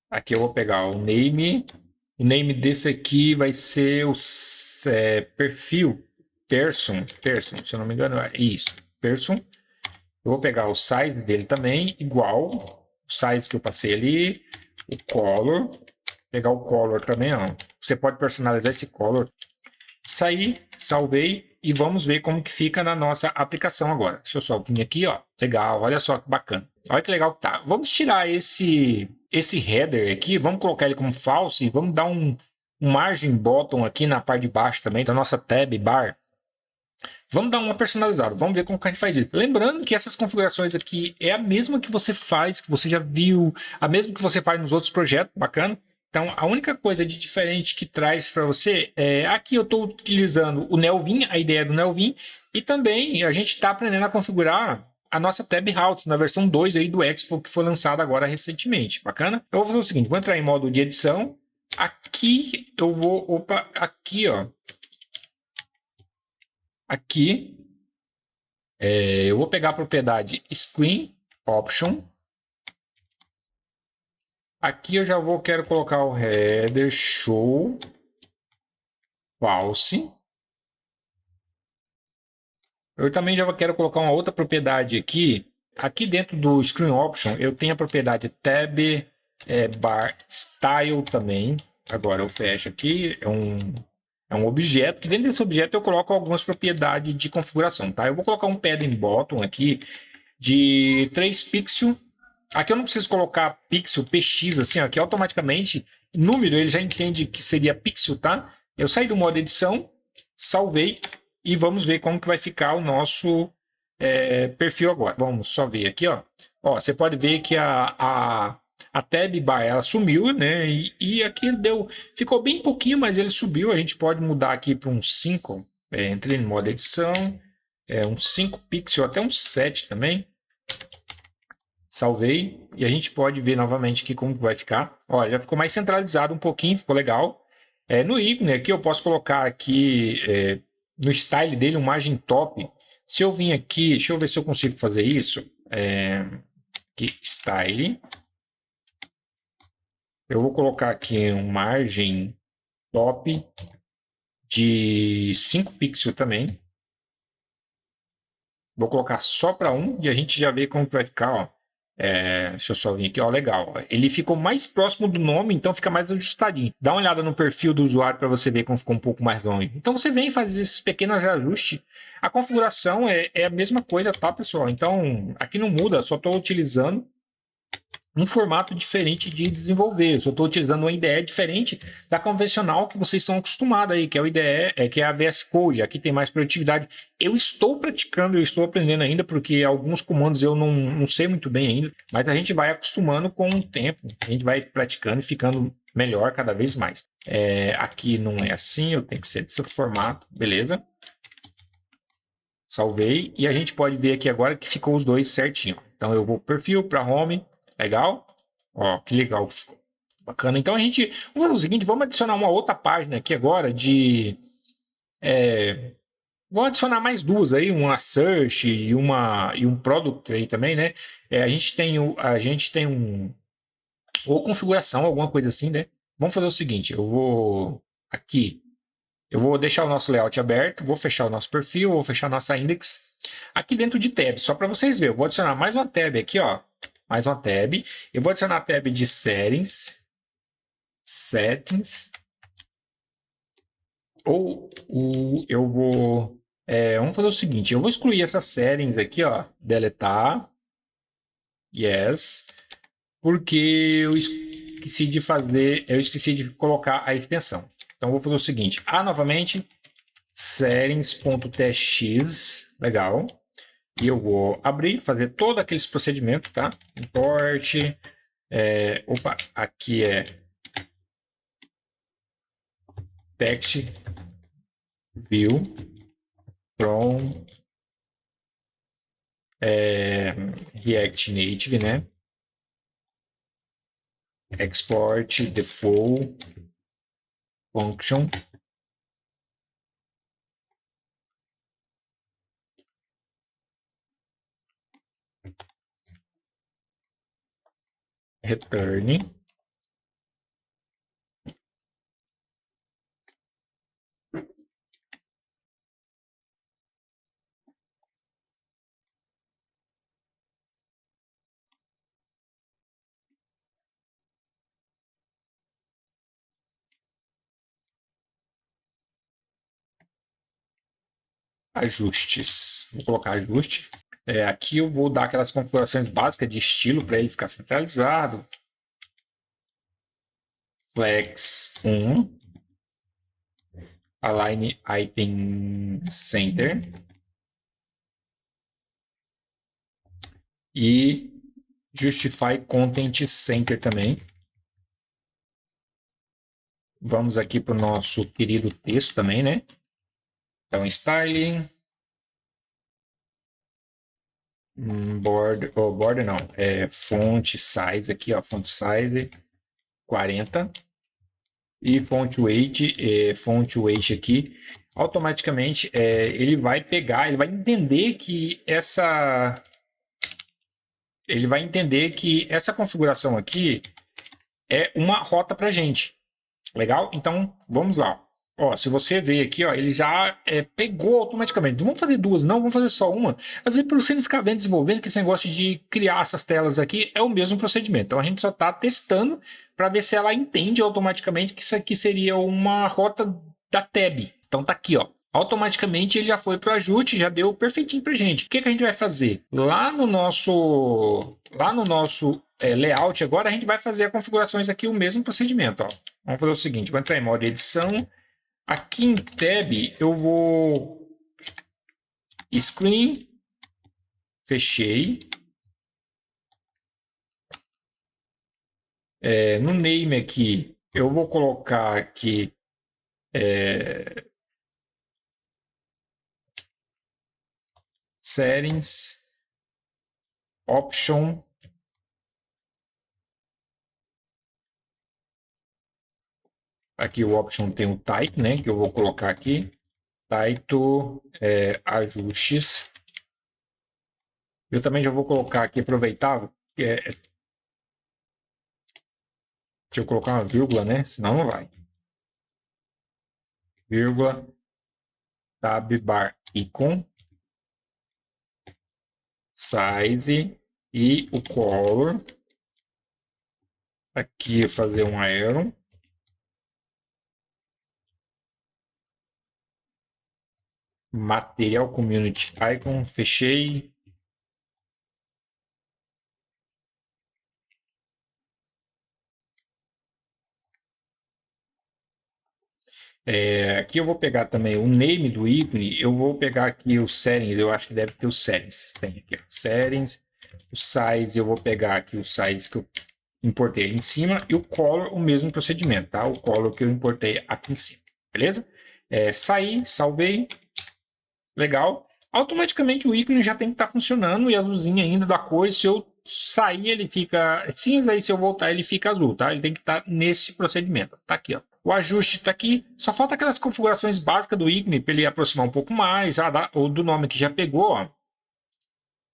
Aqui eu vou pegar o name. O name desse aqui vai ser o perfil. Person, se eu não me engano, é isso. Person. Eu vou pegar o size dele também, igual. O size que eu passei ali. O color. Pegar o color também, ó. Você pode personalizar esse color. Saí, salvei e vamos ver como que fica na nossa aplicação agora. Deixa eu só vir aqui, ó. Legal, olha só que bacana. Olha que legal que tá. Vamos tirar esse header aqui, vamos colocar ele como false e vamos dar um margin button aqui na parte de baixo também da nossa tab bar. Vamos dar uma personalizada, vamos ver como que a gente faz isso. Lembrando que essas configurações aqui é a mesma que você faz, que você já viu, a mesma que você faz nos outros projetos, bacana. Então, a única coisa de diferente que traz para você é aqui eu estou utilizando o Nelvin, a ideia do Nelvin, e também a gente está aprendendo a configurar a nossa Tab Routes na versão 2 aí do Expo que foi lançada agora recentemente. Bacana? Eu vou fazer o seguinte, vou entrar em modo de edição. Aqui eu vou, opa, aqui ó, aqui eu vou pegar a propriedade Screen Option. Aqui eu já vou, quero colocar o header show false. Eu também já quero colocar uma outra propriedade aqui. Aqui dentro do Screen Option eu tenho a propriedade Tab Bar Style também. Agora eu fecho aqui, é um objeto, que dentro desse objeto eu coloco algumas propriedades de configuração, tá? Eu vou colocar um padding bottom aqui de 3 pixels. Aqui eu não preciso colocar pixel px assim, aqui automaticamente número ele já entende que seria pixel, tá? Eu saí do modo edição, salvei e vamos ver como que vai ficar o nosso perfil agora. Vamos só ver aqui, ó. Ó, você pode ver que a tab bar ela sumiu, né? E aqui ficou bem pouquinho, mas ele subiu. A gente pode mudar aqui para um 5. Entrei no modo edição, um 5 pixels, até um 7 também. Salvei e a gente pode ver novamente aqui como vai ficar. Olha, já ficou mais centralizado um pouquinho, ficou legal. No ícone aqui eu posso colocar aqui no style dele um margem top. Se eu vim aqui, deixa eu ver se eu consigo fazer isso. Aqui, style. Eu vou colocar aqui um margem top de 5 pixels também. Vou colocar só para 1 e a gente já vê como vai ficar, ó. Deixa eu só vir aqui, ó, legal. Ele ficou mais próximo do nome, então fica mais ajustadinho. Dá uma olhada no perfil do usuário para você ver como ficou um pouco mais longe. Então você vem e faz esses pequenos ajustes. A configuração é a mesma coisa, tá, pessoal? Então aqui não muda, só estou utilizando um formato diferente de desenvolver. Eu só estou utilizando uma IDE diferente da convencional que vocês são acostumados aí, que é o IDE, que é a VS Code. Aqui tem mais produtividade. Eu estou praticando, eu estou aprendendo ainda, porque alguns comandos eu não sei muito bem ainda, mas a gente vai acostumando com o tempo. A gente vai praticando e ficando melhor cada vez mais. Aqui não é assim, eu tenho que ser desse formato, beleza? Salvei e a gente pode ver aqui agora que ficou os dois certinho. Então eu vou perfil para home. Legal? Ó, que legal. Bacana. Então a gente. Vamos fazer o seguinte: vamos adicionar uma outra página aqui agora de. Vou adicionar mais duas aí, uma search e um product aí também, né? A gente tem um. Ou configuração, alguma coisa assim, né? Vamos fazer o seguinte: eu vou. Aqui. Eu vou deixar o nosso layout aberto, vou fechar o nosso perfil, vou fechar a nossa index. Aqui dentro de tab, só para vocês verem, eu vou adicionar mais uma tab aqui, ó. Mais uma tab. Eu vou adicionar a tab de settings. Settings. Eu vou. Vamos fazer o seguinte: eu vou excluir essas settings aqui, ó. Deletar. Yes. Porque eu esqueci de fazer. Eu esqueci de colocar a extensão. Então, eu vou fazer o seguinte: novamente. Settings.txt. Legal. E eu vou abrir, fazer todo aqueles procedimentos, tá? Import. Opa, aqui é text view from React Native, né? Export default function. Return. Ajustes. Vou colocar ajuste. Aqui eu vou dar aquelas configurações básicas de estilo para ele ficar centralizado. Flex 1. Align item center. E justify content center também. Vamos aqui para o nosso querido texto também, né? Então, styling. Border não. Font size aqui, ó. Font size 40. E font weight aqui. Automaticamente, ele vai pegar, ele vai entender que essa configuração aqui é uma rota para gente. Legal? Então, vamos lá. Ó, se você ver aqui, ó, ele já pegou automaticamente. Não vamos fazer duas, não, vamos fazer só uma. Às vezes, para você não ficar vendo, desenvolvendo, que esse negócio de criar essas telas aqui é o mesmo procedimento. Então, a gente só está testando para ver se ela entende automaticamente que isso aqui seria uma rota da tab. Então, tá aqui, ó. Automaticamente ele já foi para o ajuste, já deu perfeitinho para gente. O que a gente vai fazer? Lá no nosso layout, agora a gente vai fazer as configurações aqui, o mesmo procedimento. Ó. Vamos fazer o seguinte, vou entrar em modo edição. Aqui em tab eu vou screen, fechei. No name aqui eu vou colocar aqui settings, option. Aqui o option tem o type, né? Que eu vou colocar aqui. Title, ajustes. Eu também já vou colocar aqui, aproveitar. Deixa eu colocar uma vírgula, né? Senão não vai. Vírgula, tab bar icon, size e o color. Aqui fazer um arrow. Material community icon, fechei. Aqui eu vou pegar também o name do ícone, eu vou pegar aqui os settings, eu acho que deve ter os settings, tem aqui, ó, settings, o size, eu vou pegar aqui o size que eu importei ali em cima e o color, o mesmo procedimento, tá? O color que eu importei aqui em cima, beleza? Saí, salvei, legal. Automaticamente o ícone já tem que estar funcionando e azulzinho ainda da cor, se eu sair ele fica cinza e se eu voltar ele fica azul, tá? Ele tem que estar nesse procedimento, tá aqui, ó. O ajuste está aqui, só falta aquelas configurações básicas do ícone para ele aproximar um pouco mais, ou do nome que já pegou, ó.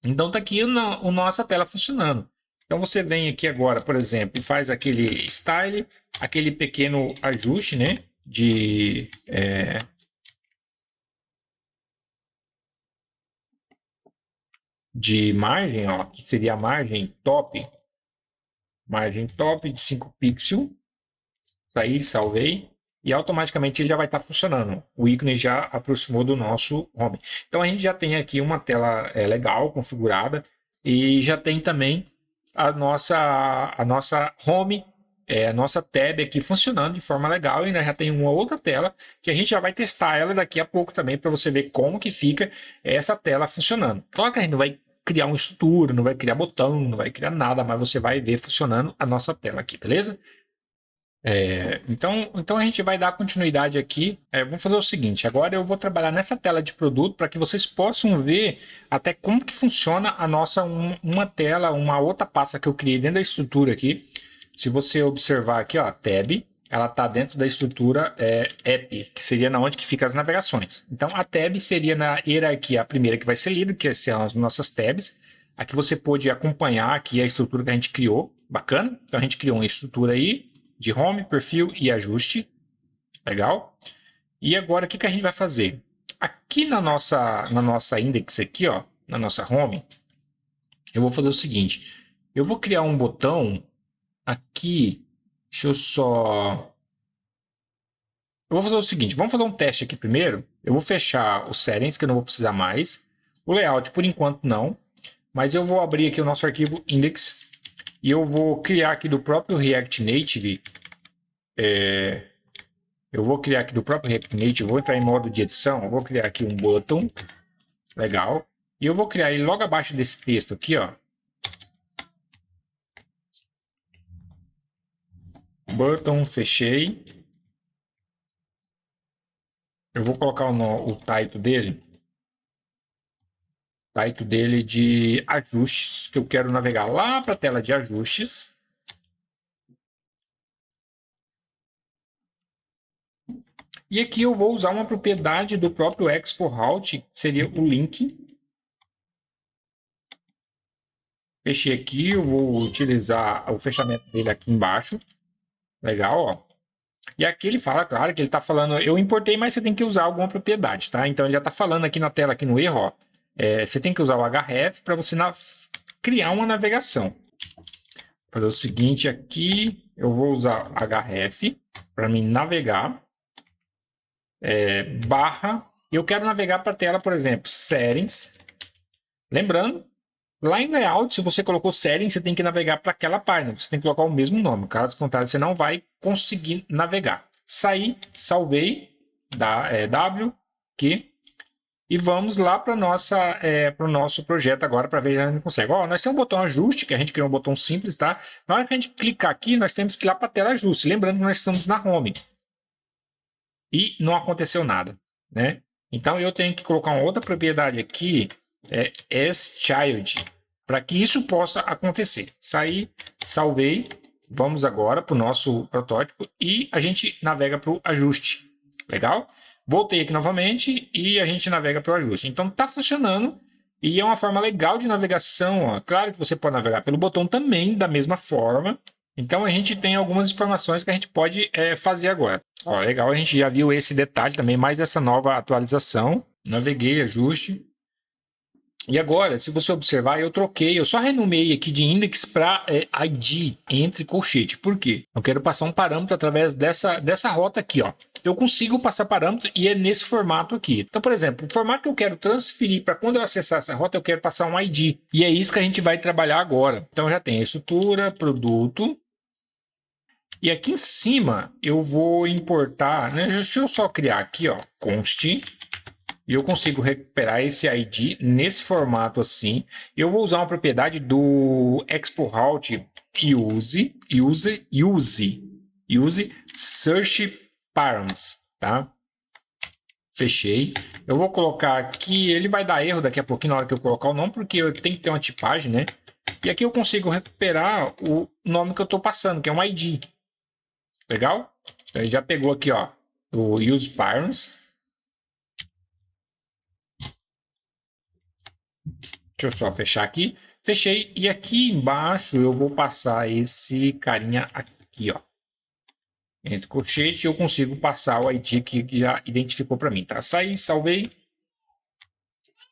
Então tá aqui a nossa tela funcionando. Então você vem aqui agora, por exemplo, e faz aquele style, aquele pequeno ajuste, né, de margem, ó, que seria a margem top de 5 pixels. Saí, salvei e automaticamente ele já vai estar funcionando. O ícone já aproximou do nosso home. Então a gente já tem aqui uma tela legal configurada e já tem também a nossa home, a nossa tab aqui funcionando de forma legal e ainda já tem uma outra tela que a gente já vai testar ela daqui a pouco também para você ver como que fica essa tela funcionando. Claro que a gente não vai criar uma estrutura, não vai criar botão, não vai criar nada, mas você vai ver funcionando a nossa tela aqui, beleza? Então a gente vai dar continuidade aqui. Vamos fazer o seguinte: agora eu vou trabalhar nessa tela de produto para que vocês possam ver até como que funciona a nossa uma tela, uma outra pasta que eu criei dentro da estrutura aqui. Se você observar aqui, ó, a tab, ela está dentro da estrutura app, que seria na onde que fica as navegações. Então a tab seria na hierarquia a primeira que vai ser lida, que são as nossas tabs. Aqui você pode acompanhar aqui a estrutura que a gente criou, bacana. Então a gente criou uma estrutura aí de home, perfil e ajuste. Legal? E agora o que a gente vai fazer? Aqui na nossa index aqui, ó, na nossa home, eu vou fazer o seguinte. Eu vou criar um botão aqui. Deixa eu só... Eu vou fazer o seguinte, vamos fazer um teste aqui primeiro. Eu vou fechar os settings, que eu não vou precisar mais. O layout, por enquanto, não. Mas eu vou abrir aqui o nosso arquivo index. E eu vou criar aqui do próprio React Native. Eu vou criar aqui do próprio React Native. Vou entrar em modo de edição. Eu vou criar aqui um button. Legal. E eu vou criar ele logo abaixo desse texto aqui, ó. Button, fechei. Eu vou colocar o title dele. Title dele de ajustes, que eu quero navegar lá para a tela de ajustes. E aqui eu vou usar uma propriedade do próprio Expo Route, que seria o link. Fechei aqui, eu vou utilizar o fechamento dele aqui embaixo. Legal, ó. E aqui ele fala, claro, que ele está falando, eu importei, mas você tem que usar alguma propriedade, tá? Então ele já está falando aqui na tela, aqui no erro, ó. Você tem que usar o href para você criar uma navegação. Vou fazer o seguinte aqui, eu vou usar href para mim navegar. Barra, eu quero navegar para a tela, por exemplo, settings. Lembrando, lá em layout, se você colocou settings, você tem que navegar para aquela página. Você tem que colocar o mesmo nome. Caso contrário, você não vai conseguir navegar. Saí, salvei, W, aqui. E vamos lá para o nosso projeto agora para ver se a gente consegue. Ó, nós temos um botão ajuste, que a gente criou um botão simples, tá? Na hora que a gente clicar aqui, nós temos que ir lá para a tela ajuste. Lembrando que nós estamos na home. E não aconteceu nada, né? Então eu tenho que colocar uma outra propriedade aqui, asChild, para que isso possa acontecer. Saí, salvei, vamos agora para o nosso protótipo e a gente navega para o ajuste. Legal? Voltei aqui novamente e a gente navega para o ajuste. Então está funcionando e é uma forma legal de navegação. Ó. Claro que você pode navegar pelo botão também, da mesma forma. Então a gente tem algumas informações que a gente pode fazer agora. Ó, legal, a gente já viu esse detalhe também, mais essa nova atualização. Naveguei, ajuste. E agora, se você observar, eu só renomeei aqui de index para ID, entre colchete. Por quê? Eu quero passar um parâmetro através dessa rota aqui, ó. Eu consigo passar parâmetro e é nesse formato aqui. Então, por exemplo, o formato que eu quero transferir para quando eu acessar essa rota, eu quero passar um ID. E é isso que a gente vai trabalhar agora. Então, já tem estrutura, produto. E aqui em cima, eu vou importar, né? Deixa eu só criar aqui, ó, const. E eu consigo recuperar esse ID nesse formato assim. Eu vou usar uma propriedade do Expo Route use search params, tá? Fechei. Eu vou colocar aqui, ele vai dar erro daqui a pouquinho na hora que eu colocar o nome, porque eu tenho que ter uma tipagem, né? E aqui eu consigo recuperar o nome que eu estou passando, que é um ID. Legal? Então ele já pegou aqui, ó, o use params. Deixa eu só fechar aqui. Fechei. E aqui embaixo eu vou passar esse carinha aqui, ó. Entre colchete eu consigo passar o ID que já identificou para mim, tá? Saí, salvei.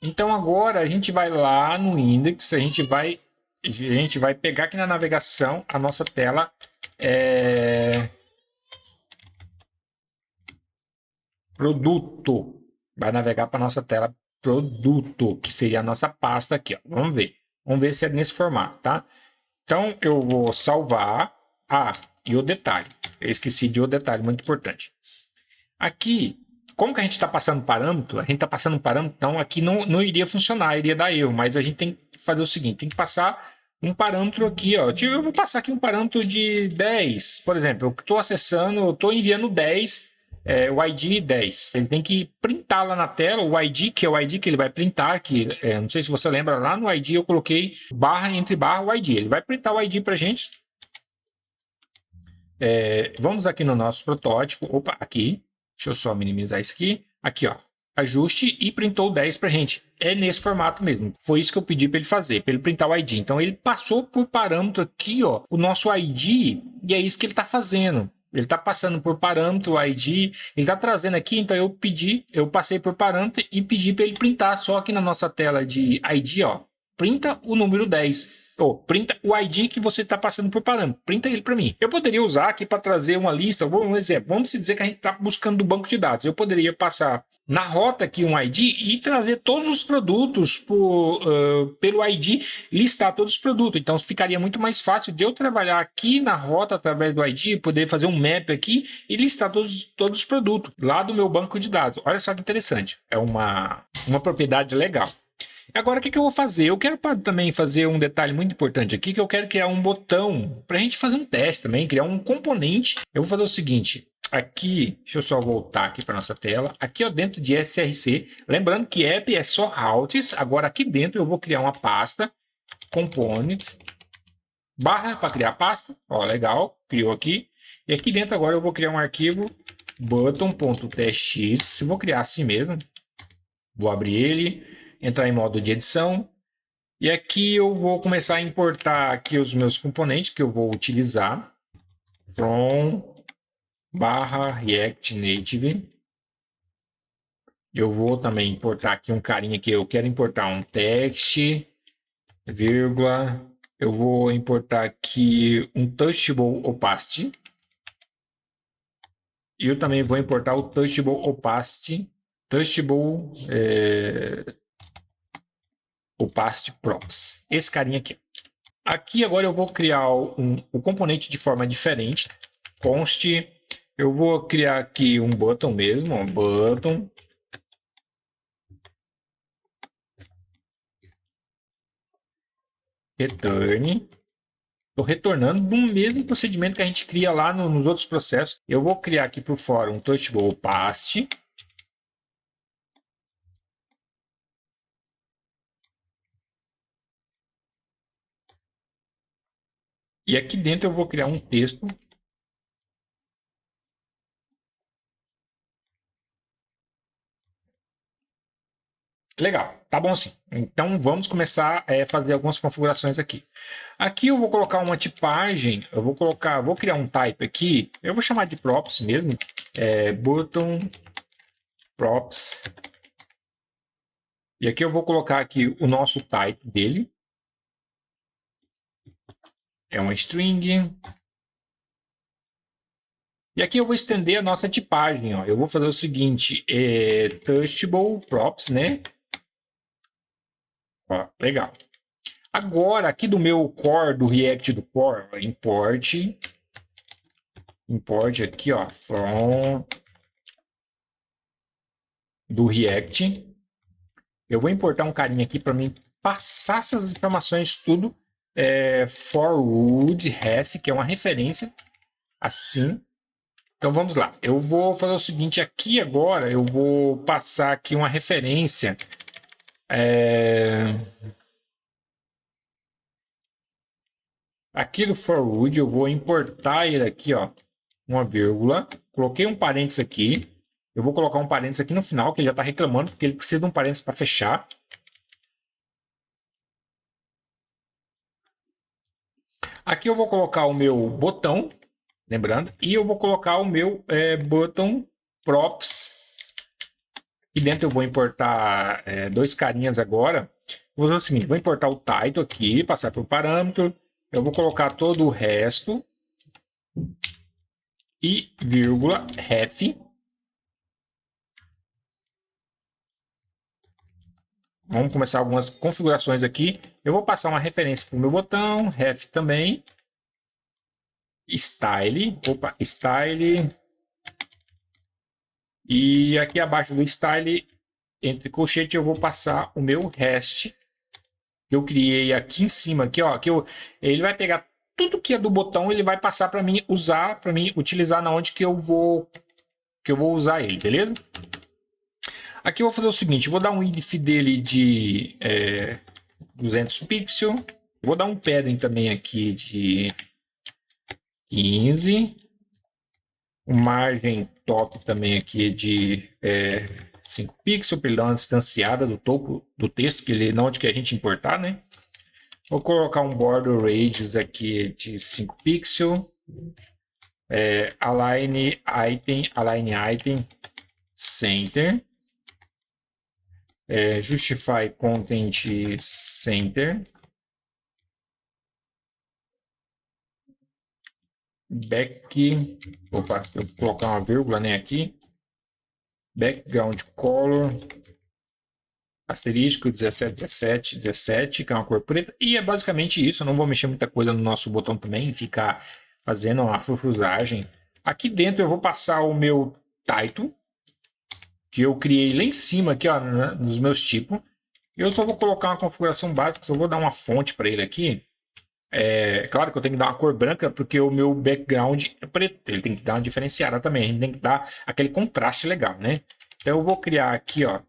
Então agora a gente vai lá no index, a gente vai pegar aqui na navegação a nossa tela produto. Vai navegar para nossa tela produto, que seria a nossa pasta aqui, ó. Vamos ver se é nesse formato, tá? Então eu vou salvar. E o detalhe, eu esqueci de um detalhe muito importante. Aqui, como que a gente está passando parâmetro, a gente está passando um parâmetro, então aqui não iria funcionar, iria dar erro, mas a gente tem que fazer o seguinte, tem que passar um parâmetro aqui, ó. Eu vou passar aqui um parâmetro de 10, por exemplo, eu estou acessando, eu estou enviando 10, o ID 10. Ele tem que printar lá na tela o ID, que é o ID que ele vai printar, que não sei se você lembra, lá no ID eu coloquei barra entre barra o ID, ele vai printar o ID para a gente. Vamos aqui no nosso protótipo, opa, aqui, deixa eu só minimizar isso aqui, aqui ó, ajuste e printou 10 pra gente, é nesse formato mesmo, foi isso que eu pedi para ele fazer, para ele printar o ID, então ele passou por parâmetro aqui ó, o nosso ID, e é isso que ele está fazendo, ele está passando por parâmetro o ID, ele está trazendo aqui, então eu passei por parâmetro e pedi para ele printar, só aqui na nossa tela de ID ó, printa o número 10, printa o ID que você está passando por parâmetro. Printa ele para mim. Eu poderia usar aqui para trazer uma lista, um exemplo. Vamos dizer que a gente está buscando do banco de dados. Eu poderia passar na rota aqui um ID e trazer todos os produtos pelo ID, listar todos os produtos. Então ficaria muito mais fácil de eu trabalhar aqui na rota através do ID, poder fazer um map aqui e listar todos os produtos lá do meu banco de dados. Olha só que interessante. É uma propriedade legal. Agora, o que eu vou fazer? Eu quero também fazer um detalhe muito importante aqui, que eu quero criar um botão para a gente fazer um teste também, criar um componente. Eu vou fazer o seguinte, Aqui, deixa eu só voltar aqui para nossa tela. Aqui, ó, dentro de SRC, lembrando que app é só routes. Agora aqui dentro eu vou criar uma pasta, components, barra para criar pasta. Ó, legal, criou aqui. E aqui dentro agora eu vou criar um arquivo button.txt. Vou criar assim mesmo. Vou abrir ele, entrar em modo de edição. E aqui eu vou começar a importar aqui os meus componentes que eu vou utilizar. From barra React Native. Eu vou também importar aqui um carinha que eu quero importar um text, vírgula. Eu vou importar aqui um touchable opacity. E eu também vou importar o touchable opacity. Touchable opacity props. Esse carinha aqui. Aqui agora eu vou criar o componente de forma diferente. Const. Eu vou criar aqui um button mesmo, um button. Return. Estou retornando no mesmo procedimento que a gente cria lá nos outros processos. Eu vou criar aqui por fora um touchable opacity. E aqui dentro eu vou criar um texto. Legal, tá bom assim. Então vamos começar a fazer algumas configurações aqui. Aqui eu vou colocar uma tipagem, vou criar um type aqui, eu vou chamar de props mesmo, button props. E aqui eu vou colocar aqui o nosso type dele. É uma string. E aqui eu vou estender a nossa tipagem. Ó. Eu vou fazer o seguinte, touchable props, né? Ó, legal. Agora, aqui do meu core, do React do core, import aqui, ó, from do React. Eu vou importar um carinha aqui para mim passar essas informações tudo. Forward ref, que é uma referência, assim. Então vamos lá. Eu vou fazer o seguinte aqui agora. Eu vou passar aqui uma referência. Aqui do forward eu vou importar ele aqui, ó, uma vírgula. Coloquei um parênteses aqui. Eu vou colocar um parênteses aqui no final, que ele já está reclamando, porque ele precisa de um parênteses para fechar. Aqui eu vou colocar o meu botão, lembrando, e eu vou colocar o meu button props. E dentro eu vou importar dois carinhas agora. Vou fazer o seguinte, vou importar o title aqui, passar para o parâmetro. Eu vou colocar todo o resto. E vírgula ref. Vamos começar algumas configurações aqui. Eu vou passar uma referência para o meu botão, ref também. Style, style. E aqui abaixo do style, entre colchete, eu vou passar o meu rest que eu criei aqui em cima, aqui, ó, ele vai pegar tudo que é do botão, ele vai passar para mim usar, para mim utilizar na onde que eu vou usar ele, beleza? Aqui eu vou fazer o seguinte, vou dar um width dele de 200 pixels, vou dar um padding também aqui de 15, margem top também aqui de 5 pixels, para ele dar uma distanciada do topo do texto, que ele, não onde que a gente importar, né? Vou colocar um border radius aqui de 5 pixels, align item center, justify content center, eu vou colocar uma vírgula, né, aqui, background color, asterisco 17, que é uma cor preta, e é basicamente isso. Eu não vou mexer muita coisa no nosso botão também, ficar fazendo uma frufruzagem. Aqui dentro eu vou passar o meu title, que eu criei lá em cima, aqui, ó, nos meus tipos. Eu só vou colocar uma configuração básica, só vou dar uma fonte para ele aqui. É claro que eu tenho que dar uma cor branca porque o meu background é preto. Ele tem que dar uma diferenciada também. A gente tem que dar aquele contraste legal, né? Então eu vou criar aqui, ó.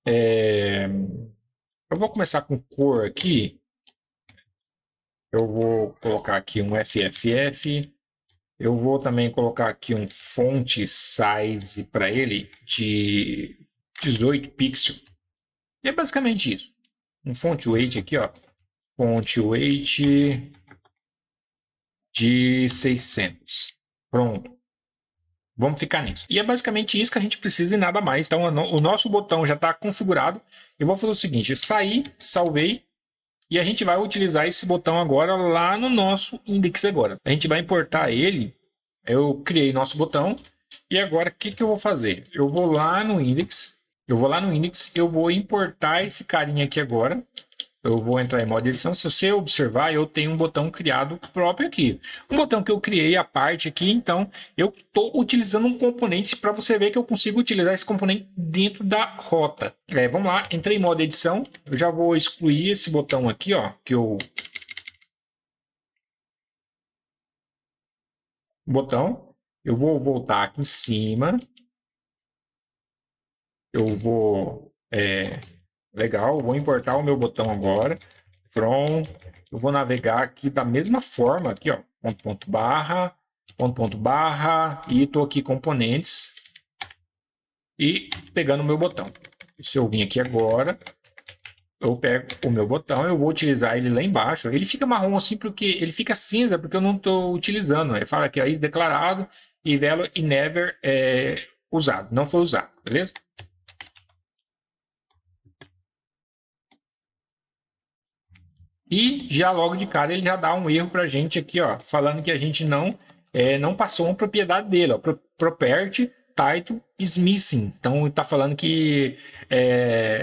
Eu vou começar com cor aqui. Eu vou colocar aqui um FFF. Eu vou também colocar aqui um font size para ele de 18 pixels. E é basicamente isso. Um font weight aqui, ó. Font weight de 600. Pronto. Vamos ficar nisso. E é basicamente isso que a gente precisa e nada mais. Então, o nosso botão já está configurado. Eu vou fazer o seguinte: sair, salvei. E a gente vai utilizar esse botão agora lá no nosso index agora. A gente vai importar ele. Eu criei nosso botão. E agora, o que eu vou fazer? Eu vou lá no index. Eu vou importar esse carinha aqui agora. Eu vou entrar em modo edição. Se você observar, eu tenho um botão criado próprio aqui. Um botão que eu criei à parte aqui. Então, eu estou utilizando um componente para você ver que eu consigo utilizar esse componente dentro da rota. Vamos lá, entrei em modo edição. Eu já vou excluir esse botão aqui, ó, que eu... Botão. Eu vou voltar aqui em cima. Eu vou... Legal, vou importar o meu botão agora. From, eu vou navegar aqui da mesma forma, aqui, ó, ponto, barra, e estou aqui componentes e pegando o meu botão. Se eu vir aqui agora, eu pego o meu botão, eu vou utilizar ele lá embaixo. Ele fica marrom assim porque ele fica cinza porque eu não estou utilizando. Ele fala aqui, ó, is declarado e value e never usado, não foi usado, beleza? E já logo de cara ele já dá um erro para a gente aqui, ó, falando que a gente não passou uma propriedade dele, ó, property title is missing. Então está falando que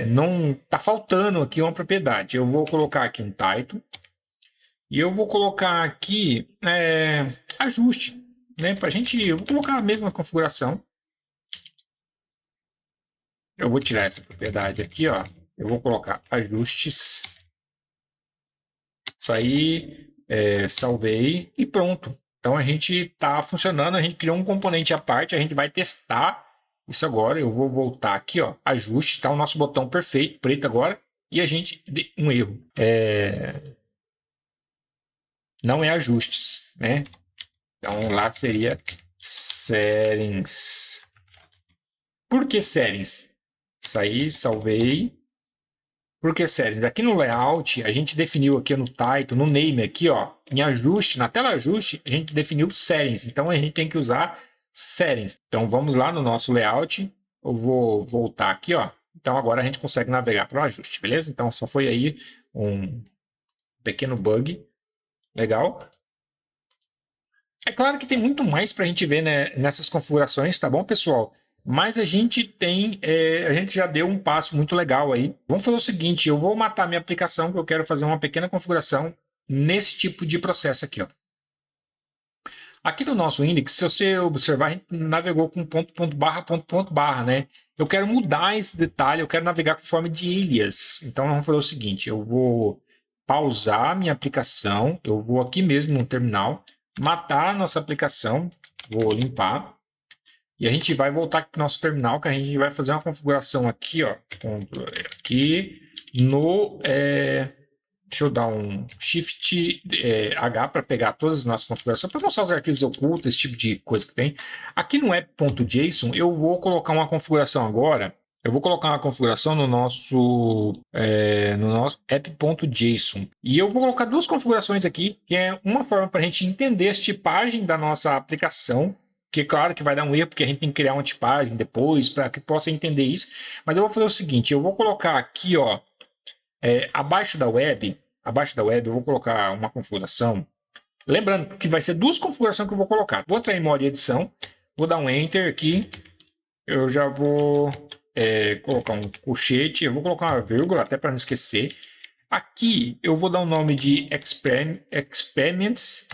não está faltando aqui uma propriedade. Eu vou colocar aqui um title e eu vou colocar aqui ajuste, né? Para gente, eu vou colocar a mesma configuração. Eu vou tirar essa propriedade aqui, ó. Eu vou colocar ajustes. Saí, salvei e pronto. Então a gente está funcionando, a gente criou um componente à parte, a gente vai testar isso agora. Eu vou voltar aqui, ó, ajuste, está o nosso botão perfeito, preto agora, e a gente deu um erro. Não é ajustes, né? Então lá seria settings. Por que settings? Saí, salvei. Por que settings? Aqui no layout, a gente definiu aqui no title, no name aqui, ó, em ajuste, na tela ajuste, a gente definiu settings. Então a gente tem que usar settings. Então vamos lá no nosso layout. Eu vou voltar aqui, ó. Então agora a gente consegue navegar para o ajuste, beleza? Então só foi aí um pequeno bug. Legal. É claro que tem muito mais para a gente ver, né, nessas configurações, tá bom, pessoal? Mas a gente a gente já deu um passo muito legal aí. Vamos fazer o seguinte, eu vou matar minha aplicação, que eu quero fazer uma pequena configuração nesse tipo de processo aqui, ó. Aqui no nosso index, se você observar, a gente navegou com ponto, barra, né? Eu quero mudar esse detalhe, eu quero navegar com forma de alias. Então, vamos fazer o seguinte, eu vou pausar minha aplicação, eu vou aqui mesmo no terminal, matar a nossa aplicação, vou limpar, e a gente vai voltar aqui para o nosso terminal, que a gente vai fazer uma configuração aqui, ó, aqui no... deixa eu dar um Shift H para pegar todas as nossas configurações, para mostrar os arquivos ocultos, esse tipo de coisa que tem. Aqui no app.json, eu vou colocar uma configuração agora. Eu vou colocar uma configuração no nosso app.json. E eu vou colocar duas configurações aqui, que é uma forma para a gente entender a tipagem da nossa aplicação. Que claro que vai dar um erro, porque a gente tem que criar uma tipagem depois, para que possa entender isso. Mas eu vou fazer o seguinte, eu vou colocar aqui, ó, abaixo da web, eu vou colocar uma configuração. Lembrando que vai ser duas configurações que eu vou colocar. Vou entrar em modo edição, vou dar um Enter aqui. Eu já vou colocar um colchete, eu vou colocar uma vírgula, até para não esquecer. Aqui eu vou dar o nome de Experiments,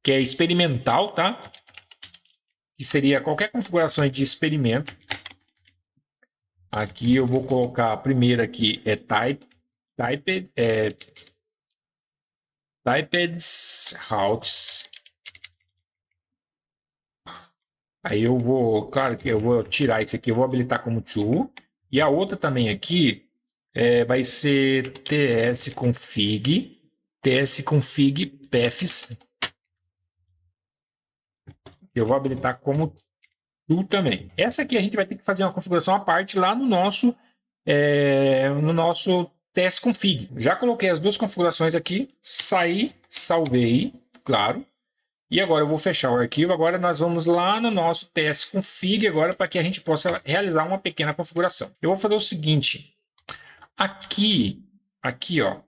que é experimental, tá? Que seria qualquer configuração de experimento. Aqui eu vou colocar a primeira aqui, type typeds routes. Aí eu vou, claro que eu vou tirar isso aqui, eu vou habilitar como true. E a outra também aqui vai ser tsconfig paths. Eu vou habilitar como true também. Essa aqui a gente vai ter que fazer uma configuração à parte lá no nosso tsconfig. Já coloquei as duas configurações aqui, saí, salvei, claro. E agora eu vou fechar o arquivo. Agora nós vamos lá no nosso tsconfig agora para que a gente possa realizar uma pequena configuração. Eu vou fazer o seguinte. Aqui ó,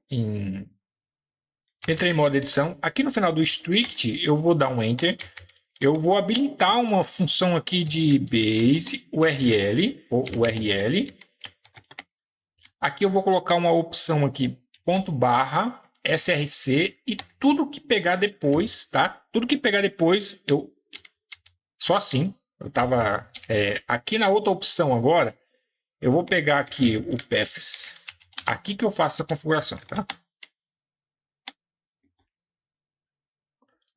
entrei em modo edição. Aqui no final do strict eu vou dar um enter. Eu vou habilitar uma função aqui de base URL ou URL. Aqui eu vou colocar uma opção aqui ./src e tudo que pegar depois, tá? Tudo que pegar depois, só assim. Eu tava aqui na outra opção agora. Eu vou pegar aqui o paths. Aqui que eu faço a configuração, tá?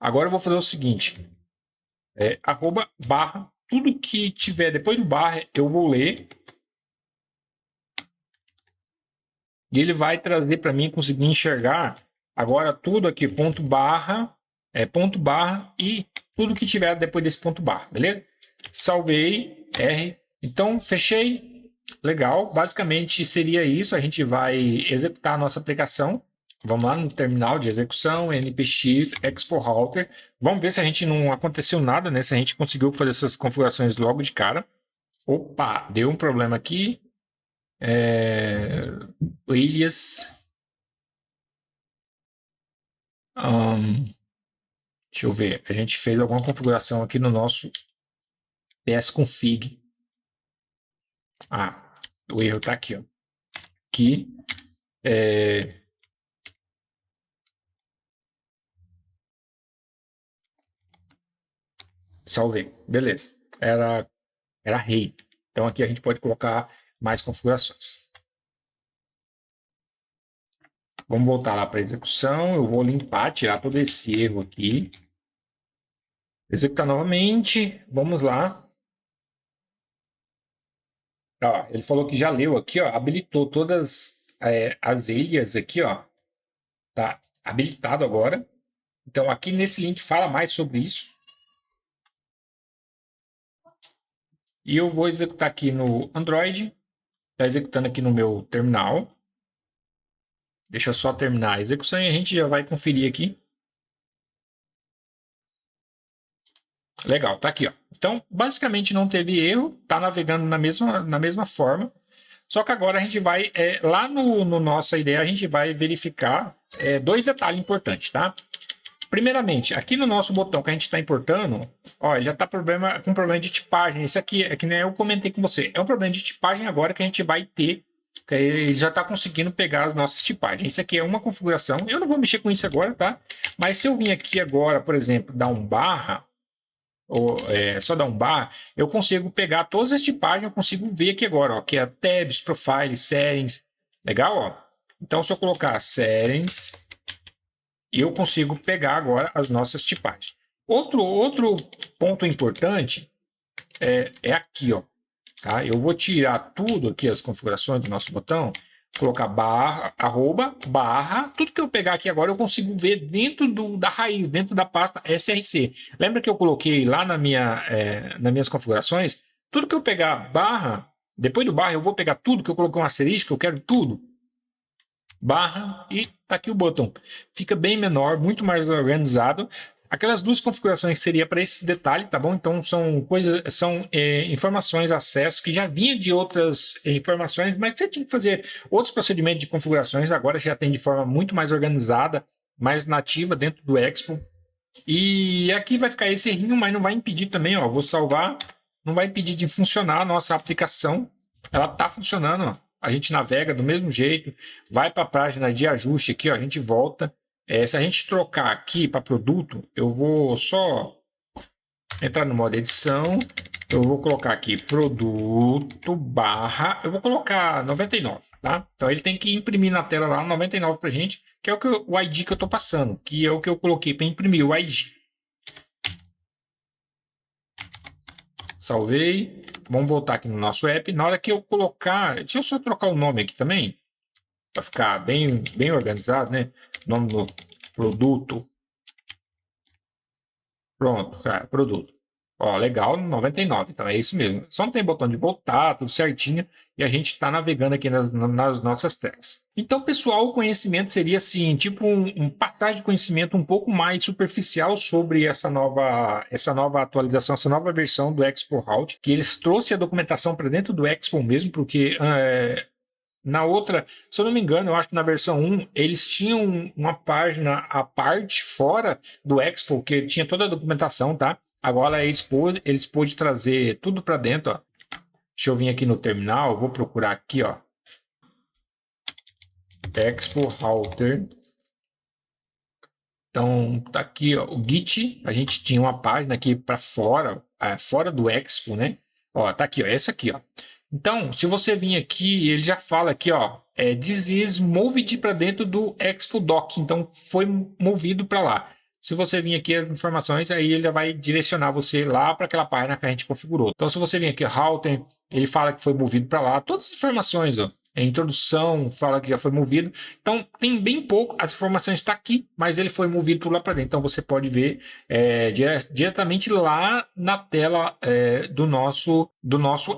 Agora eu vou fazer o seguinte: @barra. Tudo que tiver depois do barra eu vou ler. E ele vai trazer para mim conseguir enxergar agora tudo aqui, ponto barra e tudo que tiver depois desse ponto barra, beleza? Salvei, R. Então, fechei. Legal. Basicamente seria isso. A gente vai executar a nossa aplicação. Vamos lá no terminal de execução, npx, export router. Vamos ver se a gente não aconteceu nada, né? Se a gente conseguiu fazer essas configurações logo de cara. Opa, deu um problema aqui. Alias. Deixa eu ver. A gente fez alguma configuração aqui no nosso tsconfig. O erro está aqui, ó. Aqui. Salvei. Beleza. Era rei. Então aqui a gente pode colocar mais configurações. Vamos voltar lá para a execução. Eu vou limpar, tirar todo esse erro aqui. Executar novamente. Vamos lá. Ó, ele falou que já leu aqui, ó, habilitou todas as ilhas aqui, ó. Tá habilitado agora. Então aqui nesse link fala mais sobre isso. E eu vou executar aqui no Android. Está executando aqui no meu terminal. Deixa só terminar a execução e a gente já vai conferir aqui. Legal, tá aqui, ó. Então, basicamente não teve erro, tá navegando na mesma forma. Só que agora a gente vai, lá no nossa ideia, a gente vai verificar dois detalhes importantes, tá? Primeiramente, aqui no nosso botão que a gente está importando, ó, já está com problema de tipagem. Isso aqui é que nem eu comentei com você. É um problema de tipagem agora que a gente vai ter. Que ele já está conseguindo pegar as nossas tipagens. Isso aqui é uma configuração. Eu não vou mexer com isso agora, tá? Mas se eu vir aqui agora, por exemplo, dar um barra, ou só dar um barra, eu consigo pegar todas as tipagens, eu consigo ver aqui agora, ó, que é tabs, profiles, settings. Legal, ó? Então, se eu colocar settings, eu consigo pegar agora as nossas tipagens. Outro ponto importante é aqui, ó. Tá? Eu vou tirar tudo aqui, as configurações do nosso botão, colocar barra, barra, tudo que eu pegar aqui agora eu consigo ver dentro da raiz, dentro da pasta SRC. Lembra que eu coloquei lá nas minhas configurações? Tudo que eu pegar barra, depois do barra eu vou pegar tudo que eu coloquei um asterisco, eu quero tudo. Barra e tá aqui o botão. Fica bem menor, muito mais organizado. Aquelas duas configurações seria para esse detalhe, tá bom? Então são informações, acessos que já vinha de outras informações, mas você tinha que fazer outros procedimentos de configurações. Agora já tem de forma muito mais organizada, mais nativa dentro do Expo. E aqui vai ficar esse errinho, mas não vai impedir também, ó. Vou salvar, não vai impedir de funcionar a nossa aplicação. Ela tá funcionando, ó. A gente navega do mesmo jeito, vai para a página de ajuste aqui, ó, a gente volta. Se a gente trocar aqui para produto, eu vou só entrar no modo edição, Eu vou colocar aqui produto barra, eu vou colocar 99, tá? Então ele tem que imprimir na tela lá 99 pra gente, que é o ID que eu tô passando, que é o que eu coloquei para imprimir o ID. Salvei. Vamos voltar aqui no nosso app. Na hora que eu colocar, deixa eu só trocar o nome aqui também, para ficar bem organizado, né? Nome do produto. Pronto, cara, produto. Ó, legal, 99, então é isso mesmo. Só não tem botão de voltar, tudo certinho, e a gente está navegando aqui nas nossas telas. Então, pessoal, o conhecimento seria assim, tipo um passagem de conhecimento um pouco mais superficial sobre essa nova atualização, essa nova versão do Expo Route, que eles trouxeram a documentação para dentro do Expo mesmo, porque na outra, se eu não me engano, eu acho que na versão 1 eles tinham uma página à parte fora do Expo, que tinha toda a documentação, tá? Agora eles pôde trazer tudo para dentro, ó. Deixa eu vir aqui no terminal, vou procurar aqui, ó. Expo Router. Então, tá aqui, ó, o Git, a gente tinha uma página aqui para fora, fora do Expo, né? Ó, tá aqui, ó, essa aqui, ó. Então, se você vir aqui, ele já fala aqui, ó, this is moved para dentro do Expo Doc, então foi movido para lá. Se você vir aqui as informações, aí ele já vai direcionar você lá para aquela página que a gente configurou. Então, se você vir aqui, router, ele fala que foi movido para lá, todas as informações, ó. A introdução fala que já foi movido. Então, tem bem pouco, as informações estão aqui, mas ele foi movido lá para dentro. Então, você pode ver diretamente lá na tela do nosso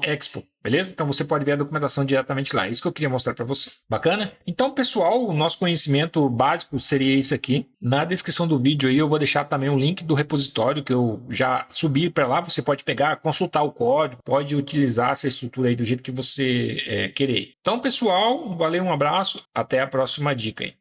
Expo. Beleza? Então você pode ver a documentação diretamente lá. Isso que eu queria mostrar para você. Bacana? Então, pessoal, o nosso conhecimento básico seria isso aqui. Na descrição do vídeo aí eu vou deixar também um link do repositório que eu já subi para lá. Você pode pegar, consultar o código, pode utilizar essa estrutura aí do jeito que você querer. Então, pessoal, valeu, um abraço. Até a próxima dica aí.